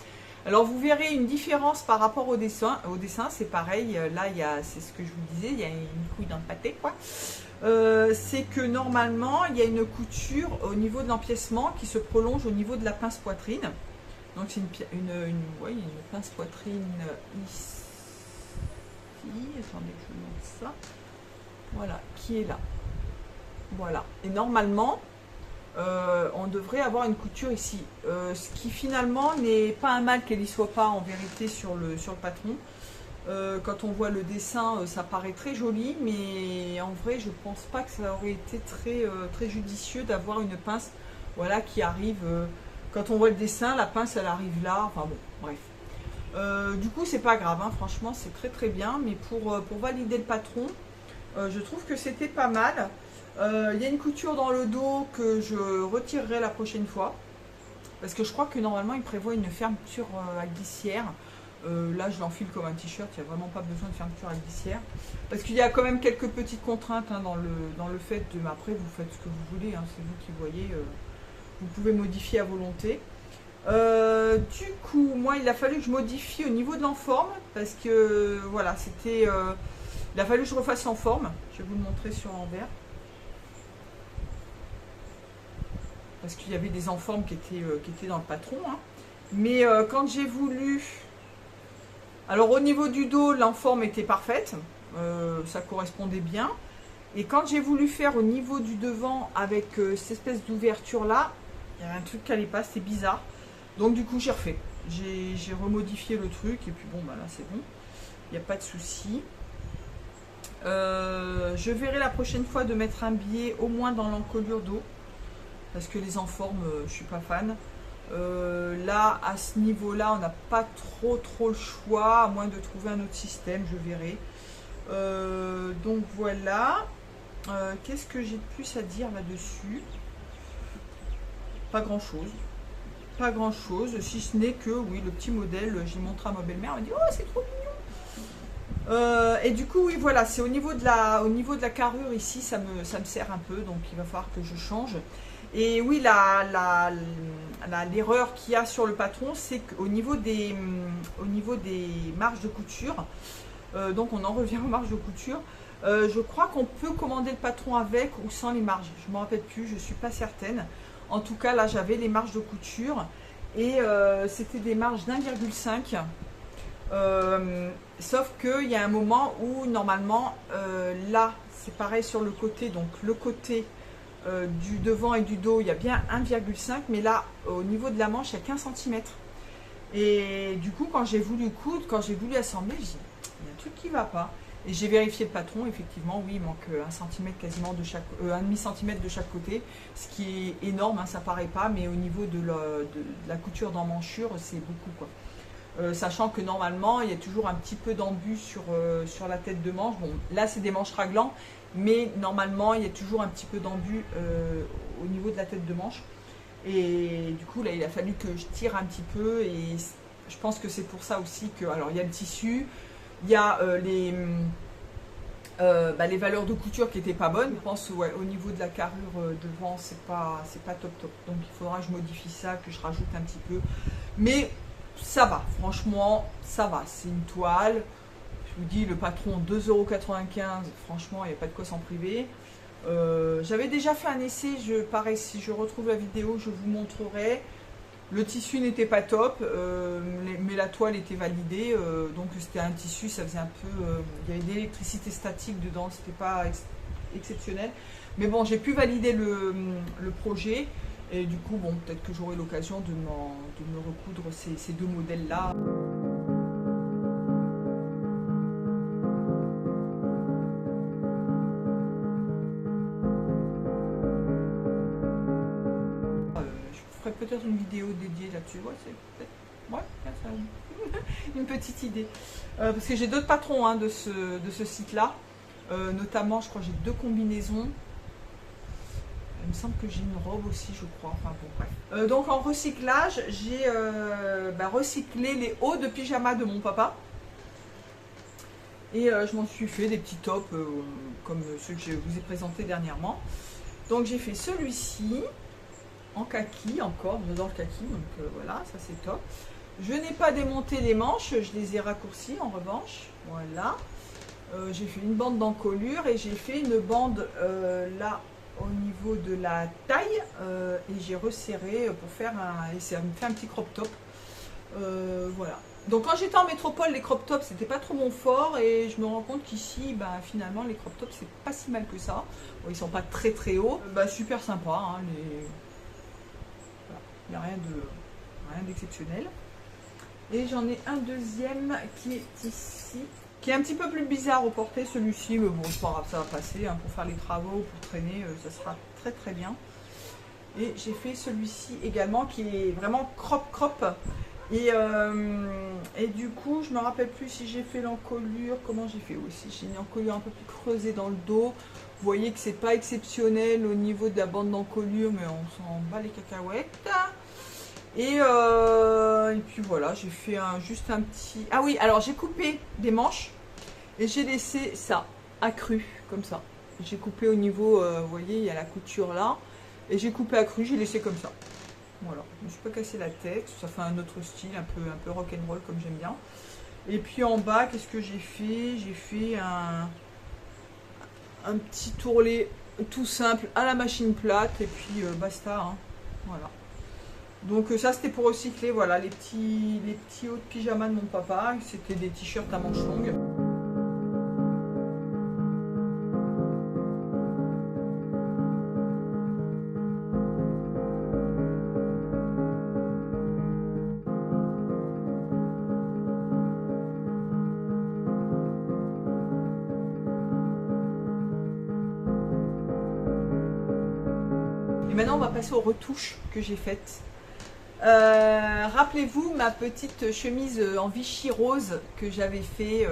Alors vous verrez une différence par rapport au dessin, c'est pareil, là c'est ce que je vous disais, il y a une couille dans le pâté quoi. C'est que normalement il y a une couture au niveau de l'empiècement qui se prolonge au niveau de la pince poitrine. Donc c'est une pince poitrine ici, attendez que je vous montre ça, voilà, qui est là, voilà, et normalement on devrait avoir une couture ici, ce qui finalement n'est pas un mal qu'elle n'y soit pas en vérité sur le patron. Quand on voit le dessin, ça paraît très joli, mais en vrai je pense pas que ça aurait été très judicieux d'avoir une pince, voilà, qui arrive... Quand on voit le dessin, la pince elle arrive là, enfin bon, bref. Du coup c'est pas grave, hein, franchement c'est très bien, mais pour valider le patron, je trouve que c'était pas mal. Il y a une couture dans le dos que je retirerai la prochaine fois, parce que je crois que normalement il prévoit une fermeture à glissière. Là je l'enfile comme un t-shirt, il n'y a vraiment pas besoin de fermeture à glissière, parce qu'il y a quand même quelques petites contraintes, hein, dans le fait de... Après vous faites ce que vous voulez, hein, c'est vous qui voyez... Vous pouvez modifier à volonté. Du coup, moi, il a fallu que je modifie au niveau de l'enforme, parce que, voilà, c'était... il a fallu que je refasse l'enforme. Je vais vous le montrer sur l'envers. parce qu'il y avait des enformes qui étaient dans le patron. Hein. Mais quand j'ai voulu... Alors au niveau du dos, l'enforme était parfaite, ça correspondait bien. Et quand j'ai voulu faire au niveau du devant avec cette espèce d'ouverture là, il y avait un truc qui n'allait pas, c'était bizarre. Donc du coup j'ai refait. J'ai remodifié le truc et puis bon bah là c'est bon. Il n'y a pas de souci. Je verrai la prochaine fois de mettre un biais au moins dans l'encolure d'eau. Parce que les enformes, je suis pas fan. Là, à ce niveau-là, on n'a pas trop le choix, à moins de trouver un autre système, je verrai. Donc voilà. Qu'est-ce que j'ai de plus à dire là-dessus? Pas grand-chose. Pas grand-chose, si ce n'est que, oui, le petit modèle, j'ai montré à ma belle-mère, elle m'a dit « Oh, c'est trop mignon !» Et du coup, oui, voilà, c'est au niveau de la carrure ici, ça me sert un peu, donc il va falloir que je change. Et oui, l'erreur qu'il y a sur le patron, c'est qu'au niveau des marges de couture, donc on en revient aux marges de couture, je crois qu'on peut commander le patron avec ou sans les marges. Je ne me rappelle plus, je ne suis pas certaine. En tout cas, là, j'avais les marges de couture et c'était des marges d'1,5. Sauf qu'il y a un moment où, normalement, là, c'est pareil sur le côté, donc le côté du devant et du dos, il y a bien 1,5, mais là, au niveau de la manche, il n'y a qu'1 cm. Et du coup, quand j'ai voulu coudre, quand j'ai voulu assembler, j'ai dit, il y a un truc qui ne va pas. Et j'ai vérifié le patron, effectivement, oui, il manque 1 cm quasiment de chaque, 1,5 cm de chaque côté, ce qui est énorme, hein, ça paraît pas, mais au niveau de la couture d'emmanchure, c'est beaucoup, quoi. Sachant que normalement, il y a toujours un petit peu d'embut sur la tête de manche. Bon, là, c'est des manches raglants, mais normalement, il y a toujours un petit peu d'embut au niveau de la tête de manche. Et du coup, là, il a fallu que je tire un petit peu, et je pense que c'est pour ça aussi que... Alors, il y a le tissu, il y a les valeurs de couture qui n'étaient pas bonnes. Je pense ouais, au niveau de la carrure devant, c'est pas top. Donc, il faudra que je modifie ça, que je rajoute un petit peu. Mais... ça va, franchement, ça va, c'est une toile, je vous dis, le patron 2,95 €, franchement, il n'y a pas de quoi s'en priver. J'avais déjà fait un essai, pareil, si je retrouve la vidéo, je vous montrerai. Le tissu n'était pas top, mais la toile était validée, donc c'était un tissu, ça faisait un peu, il y avait de l'électricité statique dedans, c'était pas exceptionnel. Mais bon, j'ai pu valider le projet. Et du coup, bon, peut-être que j'aurai l'occasion de me recoudre ces deux modèles-là. Je ferai peut-être une vidéo dédiée là-dessus. Ouais, c'est peut-être... Ouais, ça... une petite idée. Parce que j'ai d'autres patrons hein, de ce site-là. Notamment, je crois que j'ai 2 combinaisons. Il me semble que j'ai une robe aussi, je crois. Enfin bon, bref. Donc en recyclage, j'ai recyclé les hauts de pyjama de mon papa. Et je m'en suis fait des petits tops comme ceux que je vous ai présentés dernièrement. Donc j'ai fait celui-ci en kaki encore. J'adore le kaki, donc voilà, ça c'est top. Je n'ai pas démonté les manches, je les ai raccourcies en revanche. Voilà. J'ai fait une bande d'encolure et j'ai fait une bande là au niveau de la taille et j'ai resserré pour faire un... et ça me fait un petit crop top. Voilà. Donc quand j'étais en métropole, les crop tops c'était pas trop mon fort et je me rends compte qu'ici, finalement les crop tops c'est pas si mal que ça. Bon, ils sont pas très hauts. Super sympa. Hein, voilà. Il n'y a rien d'exceptionnel. Et j'en ai un deuxième qui est ici, qui est un petit peu plus bizarre au porté, celui-ci, mais bon, c'est pas grave, ça va passer, hein, pour faire les travaux, pour traîner, ça sera très bien. Et j'ai fait celui-ci également, qui est vraiment crop. Et du coup, je me rappelle plus si j'ai fait l'encolure, comment j'ai fait aussi. J'ai une encolure un peu plus creusée dans le dos. Vous voyez que c'est pas exceptionnel au niveau de la bande d'encolure, mais on s'en bat les cacahuètes. Et puis voilà, j'ai fait juste un petit... Ah oui, alors j'ai coupé des manches et j'ai laissé ça accru, comme ça. J'ai coupé au niveau, vous voyez, il y a la couture là. Et j'ai coupé accru, j'ai laissé comme ça. Voilà, je ne me suis pas cassé la tête. Ça fait un autre style, un peu rock'n'roll comme j'aime bien. Et puis en bas, qu'est-ce que j'ai fait? J'ai fait un petit tourlet tout simple à la machine plate. Et puis basta, hein. Voilà. Donc ça c'était pour recycler, voilà, les petits hauts de pyjama de mon papa. C'était des t-shirts à manches longues. Et maintenant on va passer aux retouches que j'ai faites. Rappelez-vous ma petite chemise en Vichy rose que j'avais fait,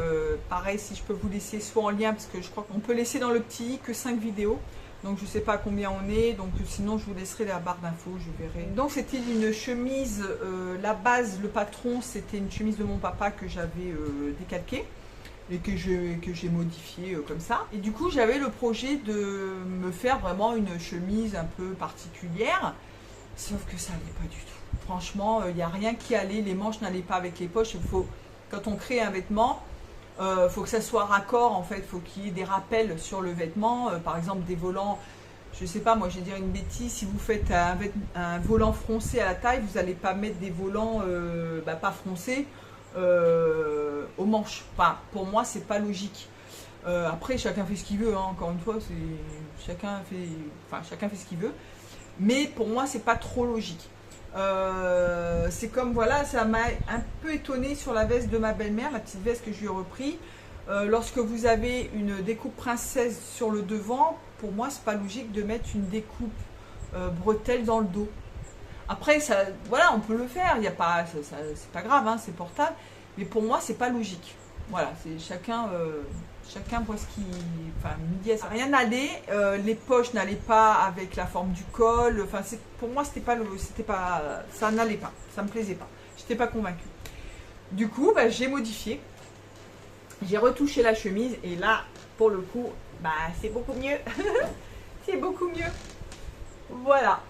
pareil si je peux vous laisser soit en lien parce que je crois qu'on peut laisser dans le petit que 5 vidéos, donc je sais pas à combien on est, donc sinon je vous laisserai la barre d'infos, je verrai. Donc c'était une chemise, la base, le patron c'était une chemise de mon papa que j'avais décalquée et que j'ai modifié comme ça, et du coup j'avais le projet de me faire vraiment une chemise un peu particulière, sauf que ça n'allait pas du tout. Franchement, il n'y a rien qui allait, les manches n'allaient pas avec les poches. Il faut, quand on crée un vêtement, il faut que ça soit raccord en fait, il faut qu'il y ait des rappels sur le vêtement, par exemple des volants, je sais pas, moi je vais dire une bêtise, si vous faites un volant froncé à la taille, vous n'allez pas mettre des volants pas froncés aux manches. Enfin, pour moi c'est pas logique. Après chacun fait ce qu'il veut, hein. Encore une fois, chacun fait ce qu'il veut, mais pour moi c'est pas trop logique. C'est comme, voilà, ça m'a un peu étonné sur la veste de ma belle-mère, la petite veste que je lui ai repris. Lorsque vous avez une découpe princesse sur le devant, pour moi c'est pas logique de mettre une découpe bretelle dans le dos. Après ça, voilà, on peut le faire, il y a pas, c'est pas grave, hein, c'est portable, mais pour moi c'est pas logique. Voilà, c'est chacun voit ce qui, enfin, midi, rien n'allait, les poches n'allaient pas avec la forme du col, enfin, pour moi c'était pas, ça n'allait pas, ça me plaisait pas, j'étais pas convaincue. Du coup, j'ai modifié, j'ai retouché la chemise et là, pour le coup, c'est beaucoup mieux, c'est beaucoup mieux. Voilà.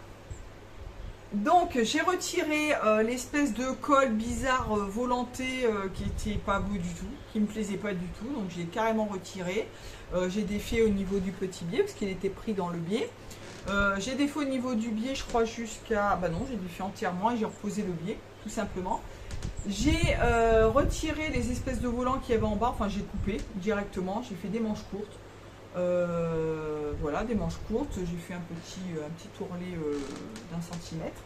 Donc j'ai retiré l'espèce de col bizarre volanté qui était pas beau du tout, qui me plaisait pas du tout, donc j'ai carrément retiré. J'ai défait au niveau du petit biais parce qu'il était pris dans le biais. J'ai défait au niveau du biais, je crois jusqu'à, non, j'ai défait entièrement et j'ai reposé le biais tout simplement. J'ai retiré les espèces de volants qu'il y avait en bas, enfin j'ai coupé directement, j'ai fait des manches courtes. Voilà, des manches courtes, j'ai fait un petit tourlet d'1 centimètre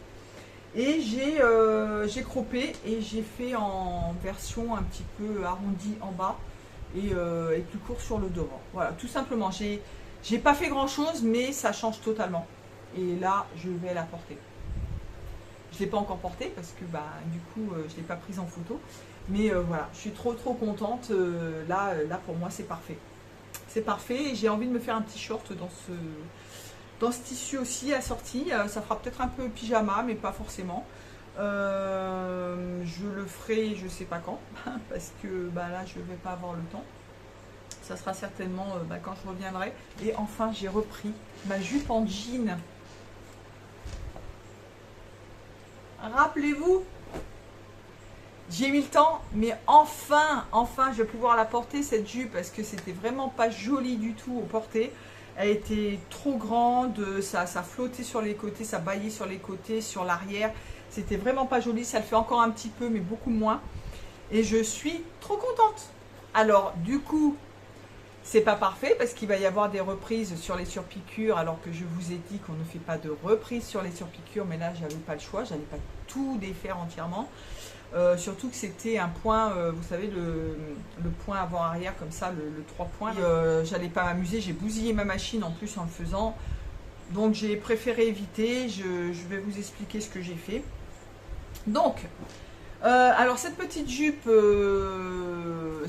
et j'ai croppé et j'ai fait en version un petit peu arrondie en bas et plus court sur le devant. Voilà, tout simplement, j'ai pas fait grand chose mais ça change totalement et là je vais la porter. Je l'ai pas encore portée parce que du coup je l'ai pas prise en photo, mais voilà, je suis trop contente. Là pour moi c'est parfait. C'est parfait et j'ai envie de me faire un petit short dans ce tissu aussi assorti. Ça fera peut-être un peu pyjama mais pas forcément. Je le ferai je sais pas quand parce que là je vais pas avoir le temps. Ça sera certainement quand je reviendrai. Et enfin j'ai repris ma jupe en jean. Rappelez-vous, j'ai mis le temps, mais enfin, je vais pouvoir la porter cette jupe parce que c'était vraiment pas joli du tout au porter. Elle était trop grande, ça flottait sur les côtés, ça baillait sur les côtés, sur l'arrière. C'était vraiment pas joli, ça le fait encore un petit peu, mais beaucoup moins. Et je suis trop contente. Alors, du coup, c'est pas parfait parce qu'il va y avoir des reprises sur les surpiqûres, alors que je vous ai dit qu'on ne fait pas de reprises sur les surpiqûres, mais là, j'avais pas le choix, j'allais pas tout défaire entièrement. Surtout que c'était un point, vous savez, le point avant-arrière comme ça, le 3 points. J'allais pas m'amuser, j'ai bousillé ma machine en plus en le faisant. Donc j'ai préféré éviter, je vais vous expliquer ce que j'ai fait. Donc, alors cette petite jupe, je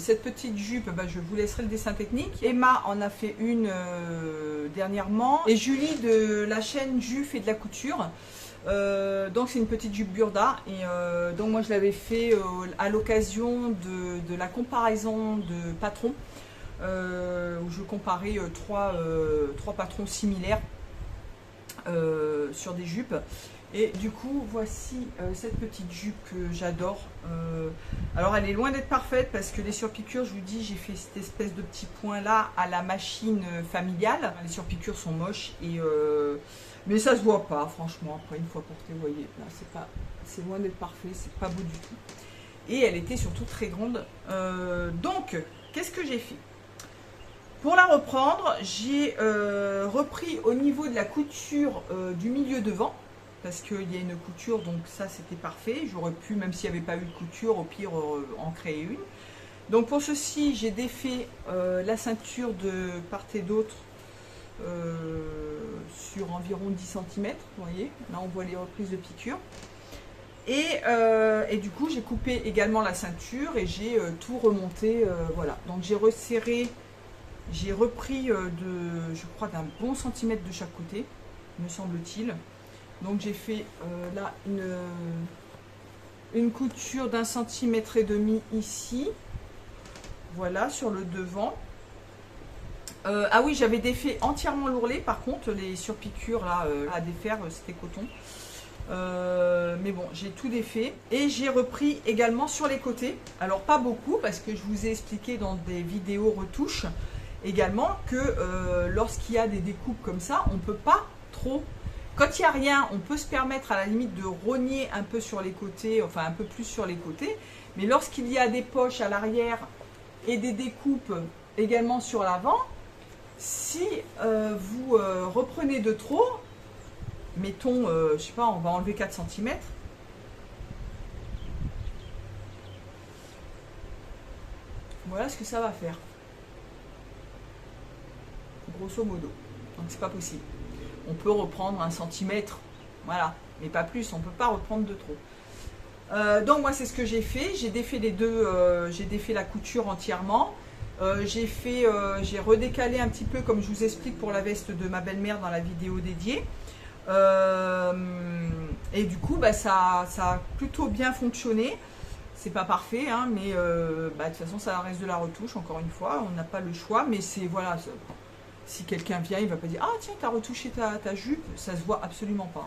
vous laisserai le dessin technique. Emma en a fait une dernièrement. Et Julie de la chaîne Juf et de la couture. Donc c'est une petite jupe Burda et donc moi je l'avais fait à l'occasion de la comparaison de patrons où je comparais trois patrons similaires sur des jupes Et du coup, voici cette petite jupe que j'adore. Alors, elle est loin d'être parfaite parce que les surpiqûres, je vous dis, j'ai fait cette espèce de petit point là à la machine familiale. Les surpiqûres sont moches, mais ça se voit pas, franchement. Après, une fois portée, vous voyez, là, c'est loin d'être parfait, c'est pas beau du tout. Et elle était surtout très grande. Donc, qu'est-ce que j'ai fait? Pour la reprendre, j'ai repris au niveau de la couture du milieu devant. Parce qu'il y a une couture, donc ça c'était parfait. J'aurais pu, même s'il n'y avait pas eu de couture, au pire en créer une. Donc pour ceci, j'ai défait la ceinture de part et d'autre sur environ 10 cm. Vous voyez, là on voit les reprises de piqûres. Et du coup, j'ai coupé également la ceinture et j'ai tout remonté. Voilà, donc j'ai resserré, j'ai repris je crois, d'un bon centimètre de chaque côté, me semble-t-il. Donc j'ai fait là une couture d'1,5 centimètre ici, voilà, sur le devant. Ah oui, j'avais défait entièrement l'ourlet, par contre les surpiqûres là à défaire, c'était coton. Mais bon, j'ai tout défait et j'ai repris également sur les côtés. Alors pas beaucoup parce que je vous ai expliqué dans des vidéos retouches également que lorsqu'il y a des découpes comme ça, on ne peut pas trop. Quand il n'y a rien, on peut se permettre à la limite de rogner un peu sur les côtés, enfin un peu plus sur les côtés. Mais lorsqu'il y a des poches à l'arrière et des découpes également sur l'avant, si vous reprenez de trop, mettons, je sais pas, on va enlever 4 cm. Voilà ce que ça va faire. Grosso modo. Donc c'est pas possible. On peut reprendre 1 centimètre, voilà, mais pas plus, on ne peut pas reprendre de trop. Donc moi c'est ce que j'ai fait, j'ai défait les deux, j'ai défait la couture entièrement, j'ai redécalé un petit peu comme je vous explique pour la veste de ma belle-mère dans la vidéo dédiée. Et du coup ça a plutôt bien fonctionné. C'est pas parfait, hein, mais de toute façon ça reste de la retouche, encore une fois, on n'a pas le choix, mais c'est voilà. Si quelqu'un vient, il ne va pas dire « Ah tiens, tu as retouché ta jupe », ça se voit absolument pas.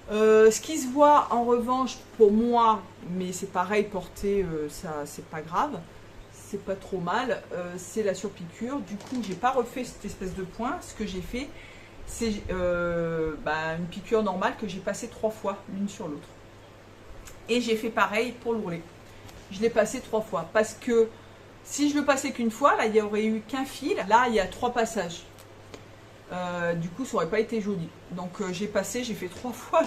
Ce qui se voit en revanche pour moi, mais c'est pareil, porté, ça c'est pas grave, c'est pas trop mal, c'est la surpiqûre. Du coup, j'ai pas refait cette espèce de point. Ce que j'ai fait, c'est une piqûre normale que j'ai passée 3 fois, l'une sur l'autre. Et j'ai fait pareil pour l'ourlet. Je l'ai passé 3 fois parce que si je le passais qu'une fois, là, il n'y aurait eu qu'un fil. Là, il y a 3 passages. Du coup, ça n'aurait pas été joli. Donc, j'ai fait 3 fois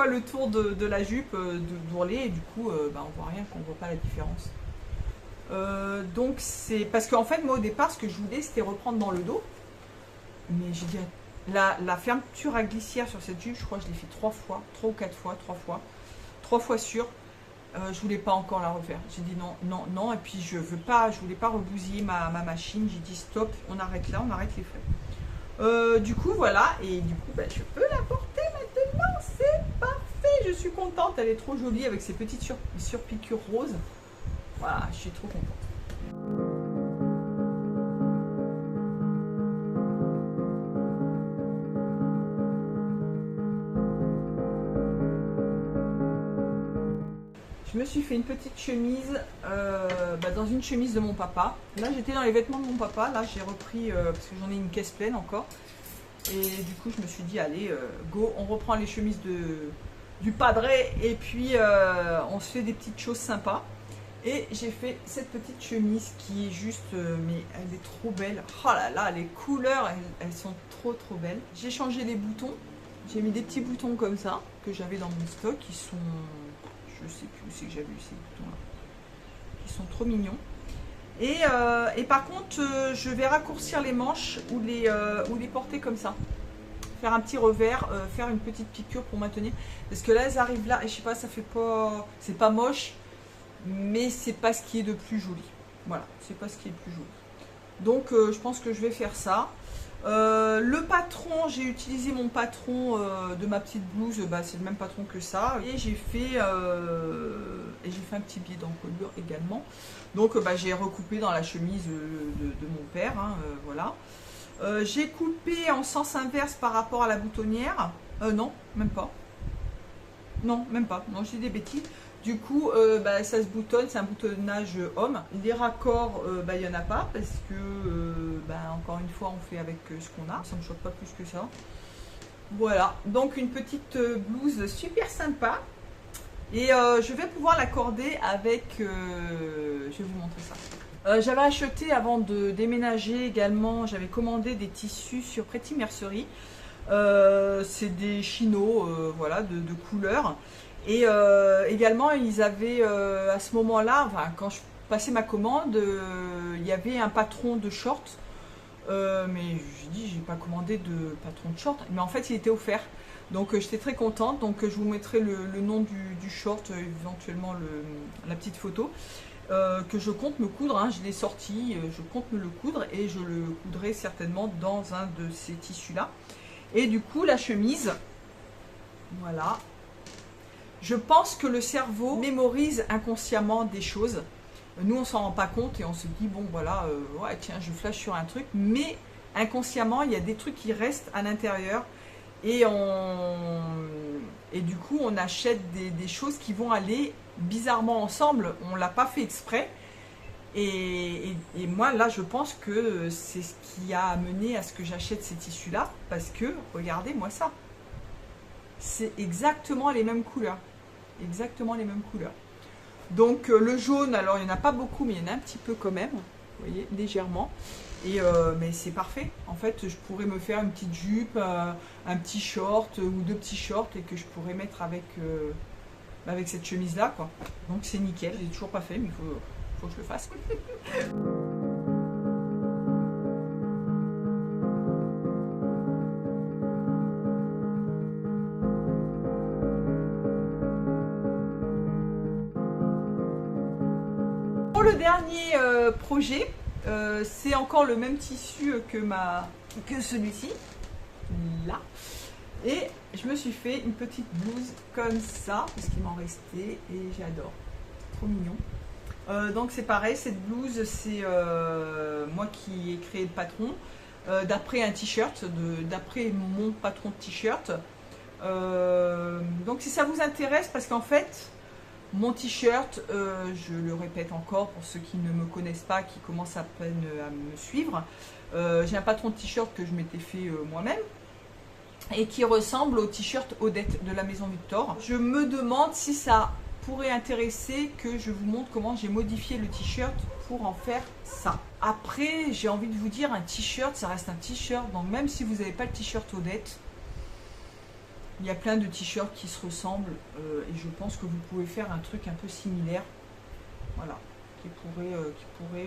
le tour de la jupe d'ourlet. Et du coup, on voit rien, qu'on ne voit pas la différence. Donc, c'est... Parce qu'en fait, moi, au départ, ce que je voulais, c'était reprendre dans le dos. Mais j'ai dit... La fermeture à glissière sur cette jupe, je crois que je l'ai fait 3 fois. 3 ou 4 fois, 3 fois. 3 fois sûre. Je voulais pas encore la refaire. J'ai dit non, non, non. Et puis je voulais pas rebousiller ma machine. J'ai dit stop, on arrête là, on arrête les frais. Du coup voilà, et du coup je peux la porter maintenant, c'est parfait. Je suis contente, elle est trop jolie avec ses petites surpiqûres roses. Voilà, je suis trop contente. Je me suis fait une petite chemise dans une chemise de mon papa. Là j'étais dans les vêtements de mon papa. Là j'ai repris parce que j'en ai une caisse pleine encore. Et du coup je me suis dit allez go, on reprend les chemises du padré. Et puis on se fait des petites choses sympas. Et j'ai fait cette petite chemise qui est juste mais elle est trop belle. Oh là là, les couleurs elles sont trop belles. J'ai changé les boutons. J'ai mis des petits boutons comme ça que j'avais dans mon stock. Qui sont... Je sais plus où c'est que j'avais eu ces boutons là. Ils sont trop mignons. Et par contre, je vais raccourcir les manches ou les porter comme ça. Faire un petit revers, faire une petite piqûre pour maintenir. Parce que là, elles arrivent là, et je sais pas, ça fait pas... C'est pas moche, mais c'est pas ce qui est de plus joli. Voilà, c'est pas ce qui est le plus joli. Donc, je pense que je vais faire ça. Le patron, j'ai utilisé mon patron de ma petite blouse, c'est le même patron que ça, et j'ai fait un petit biais d'encolure également. Donc j'ai recoupé dans la chemise de mon père, hein, voilà. J'ai coupé en sens inverse par rapport à la boutonnière, non, même pas. Non, même pas. Non, je dis des bêtises. Du coup, bah, ça se boutonne, c'est un boutonnage homme. Les raccords, bah, il n'y en a pas parce que, bah, encore une fois, on fait avec ce qu'on a. Ça ne me choque pas plus que ça. Voilà, donc une petite blouse super sympa. Et je vais pouvoir l'accorder avec... je vais vous montrer ça. J'avais acheté avant de déménager également, j'avais commandé des tissus sur Pretty Mercerie. C'est des chinos voilà, de couleurs. Et également, ils avaient à ce moment-là, enfin, quand je passais ma commande, il y avait un patron de short. Mais j'ai dit, j'ai pas commandé de patron de short. Mais en fait, il était offert. Donc j'étais très contente. Donc je vous mettrai le nom du short, éventuellement la petite photo. Que je compte me coudre, hein. Je l'ai sorti, je compte me le coudre et je le coudrai certainement dans un de ces tissus là. Et du coup la chemise, voilà, je pense que le cerveau mémorise inconsciemment des choses. Nous on s'en rend pas compte et on se dit bon voilà, ouais tiens je flash sur un truc, mais inconsciemment il y a des trucs qui restent à l'intérieur et du coup on achète des choses qui vont aller bizarrement ensemble, on l'a pas fait exprès. Et moi là je pense que c'est ce qui a amené à ce que j'achète ces tissus là, parce que regardez moi ça, c'est exactement les mêmes couleurs, exactement les mêmes couleurs. Donc le jaune, alors il n'y en a pas beaucoup mais il y en a un petit peu quand même, vous voyez, légèrement. Et mais c'est parfait, en fait je pourrais me faire une petite jupe, un petit short ou deux petits shorts et que je pourrais mettre avec cette chemise là quoi. Donc c'est nickel, je l'ai toujours pas fait mais faut que je le fasse. Pour le dernier projet, c'est encore le même tissu que celui-ci, là. Et je me suis fait une petite blouse comme ça, parce qu'il m'en restait, et j'adore. Trop mignon. Donc c'est pareil, cette blouse, c'est moi qui ai créé le patron, d'après un t-shirt, d'après mon patron de t-shirt. Donc si ça vous intéresse, parce qu'en fait, mon t-shirt, je le répète encore pour ceux qui ne me connaissent pas, qui commencent à peine à me suivre, j'ai un patron de t-shirt que je m'étais fait moi-même et qui ressemble au t-shirt Odette de la Maison Victor. Je me demande si ça pourrait intéresser que je vous montre comment j'ai modifié le t-shirt pour en faire ça. Après, j'ai envie de vous dire, un t-shirt, ça reste un t-shirt, donc même si vous n'avez pas le t-shirt Odette, il y a plein de t-shirts qui se ressemblent et je pense que vous pouvez faire un truc un peu similaire. Voilà, qui pourrait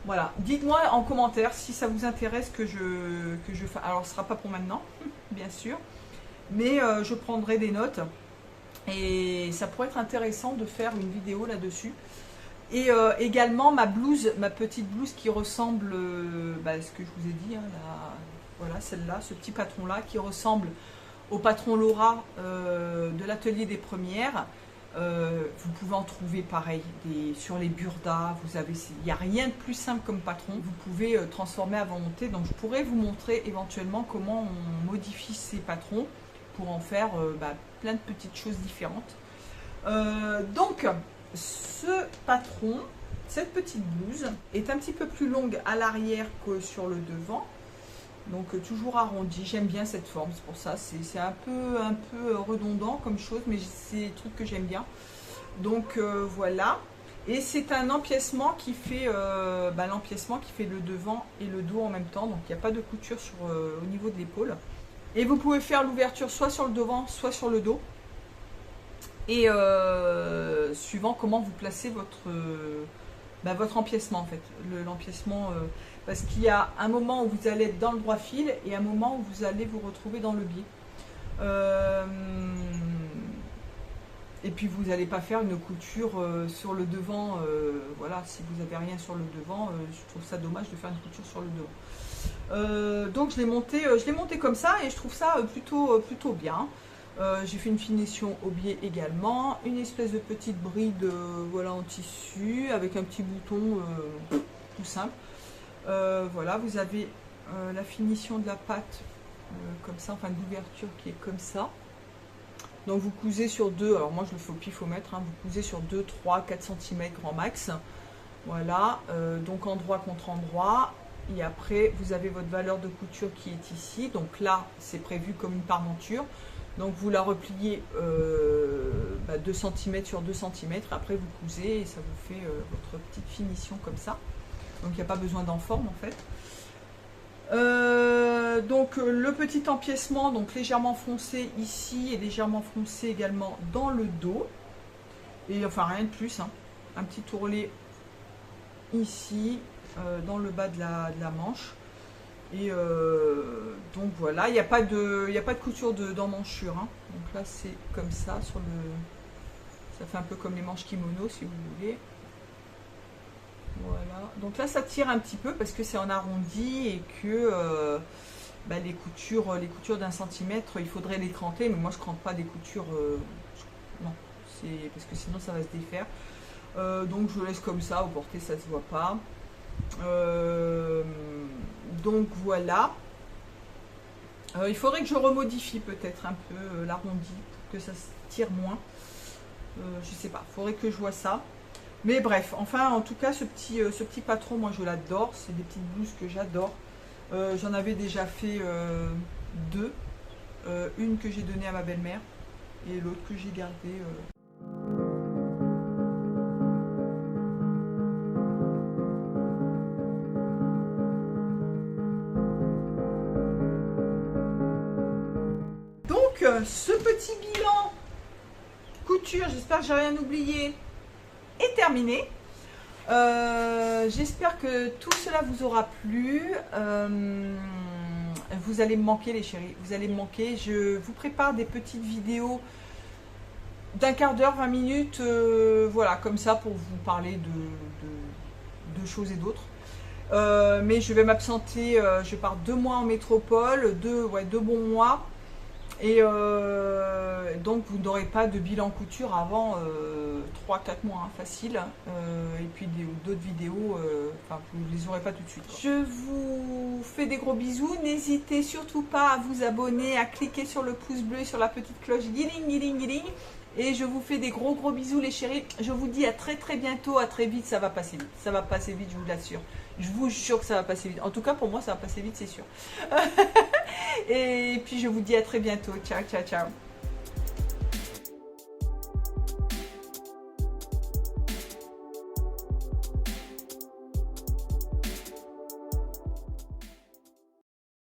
voilà, dites-moi en commentaire si ça vous intéresse que je fasse. Alors, ce ne sera pas pour maintenant, bien sûr, mais je prendrai des notes et ça pourrait être intéressant de faire une vidéo là-dessus. Et également ma blouse, ma petite blouse qui ressemble à ce que je vous ai dit, hein, voilà celle-là, ce petit patron-là qui ressemble au patron Laura de l'atelier des premières. Vous pouvez en trouver pareil sur les burdas, il n'y a rien de plus simple comme patron, vous pouvez transformer à volonté, donc je pourrais vous montrer éventuellement comment on modifie ces patrons pour en faire plein de petites choses différentes. Donc ce patron, cette petite blouse est un petit peu plus longue à l'arrière que sur le devant, donc toujours arrondi. J'aime bien cette forme, c'est pour ça, c'est un peu redondant comme chose, mais c'est des trucs que j'aime bien. Donc voilà, et c'est un empiècement qui fait le devant et le dos en même temps, donc il n'y a pas de couture au niveau de l'épaule. Et vous pouvez faire l'ouverture soit sur le devant, soit sur le dos. Et suivant comment vous placez votre empiècement en fait, l'empiècement, parce qu'il y a un moment où vous allez être dans le droit fil et un moment où vous allez vous retrouver dans le biais. Et puis vous n'allez pas faire une couture sur le devant, voilà, si vous n'avez rien sur le devant, je trouve ça dommage de faire une couture sur le devant. Donc je l'ai monté comme ça et je trouve ça plutôt bien. J'ai fait une finition au biais également, une espèce de petite bride voilà, en tissu avec un petit bouton tout simple. Voilà, vous avez la finition de la patte comme ça, enfin de l'ouverture qui est comme ça. Donc vous cousez sur 2, alors moi je le fais au pifomètre, hein, vous cousez sur 2, 3, 4 cm grand max. Voilà, donc endroit contre endroit. Et après, vous avez votre valeur de couture qui est ici. Donc là, c'est prévu comme une parmenture. Donc vous la repliez 2 cm sur 2 cm. Après, vous cousez et ça vous fait votre petite finition comme ça. Donc il n'y a pas besoin d'enforme en fait. Donc le petit empiècement, donc légèrement foncé ici et légèrement foncé également dans le dos. Et enfin rien de plus, hein. Un petit ourlet ici dans le bas de la manche. Et donc voilà, il n'y a pas de couture d'emmanchure, hein. Donc là c'est comme ça sur le, ça fait un peu comme les manches kimono si vous voulez. Voilà, donc là ça tire un petit peu parce que c'est en arrondi et que les coutures d'1 centimètre, il faudrait les cranter, mais moi je crante pas des coutures, non, c'est parce que sinon ça va se défaire. Donc je laisse comme ça, au porté ça se voit pas. Donc voilà. Il faudrait que je remodifie peut-être un peu l'arrondi pour que ça se tire moins. Je sais pas, il faudrait que je vois ça. Mais bref, enfin en tout cas ce petit patron, moi je l'adore. C'est des petites blouses que j'adore. J'en avais déjà fait 2. Une que j'ai donnée à ma belle-mère et l'autre que j'ai gardée. Donc ce petit bilan couture, j'espère que j'ai rien oublié, est terminé. J'espère que tout cela vous aura plu. Vous allez me manquer les chéris, vous allez me manquer. Je vous prépare des petites vidéos d'un quart d'heure, 20 minutes, voilà, comme ça pour vous parler de choses et d'autres. Mais je vais m'absenter, je pars 2 mois en métropole, 2 bons mois. Et donc vous n'aurez pas de bilan couture avant 3-4 mois, hein, facile. Et puis d'autres vidéos, vous ne les aurez pas tout de suite, quoi. Je vous fais des gros bisous. N'hésitez surtout pas à vous abonner, à cliquer sur le pouce bleu, sur la petite cloche, guiling, guiling, guiling. Et je vous fais des gros bisous les chéris. Je vous dis à très bientôt, à très vite. Ça va passer vite. Ça va passer vite, je vous l'assure. Je vous jure que ça va passer vite. En tout cas, pour moi, ça va passer vite, c'est sûr. Et puis, je vous dis à très bientôt. Ciao, ciao, ciao.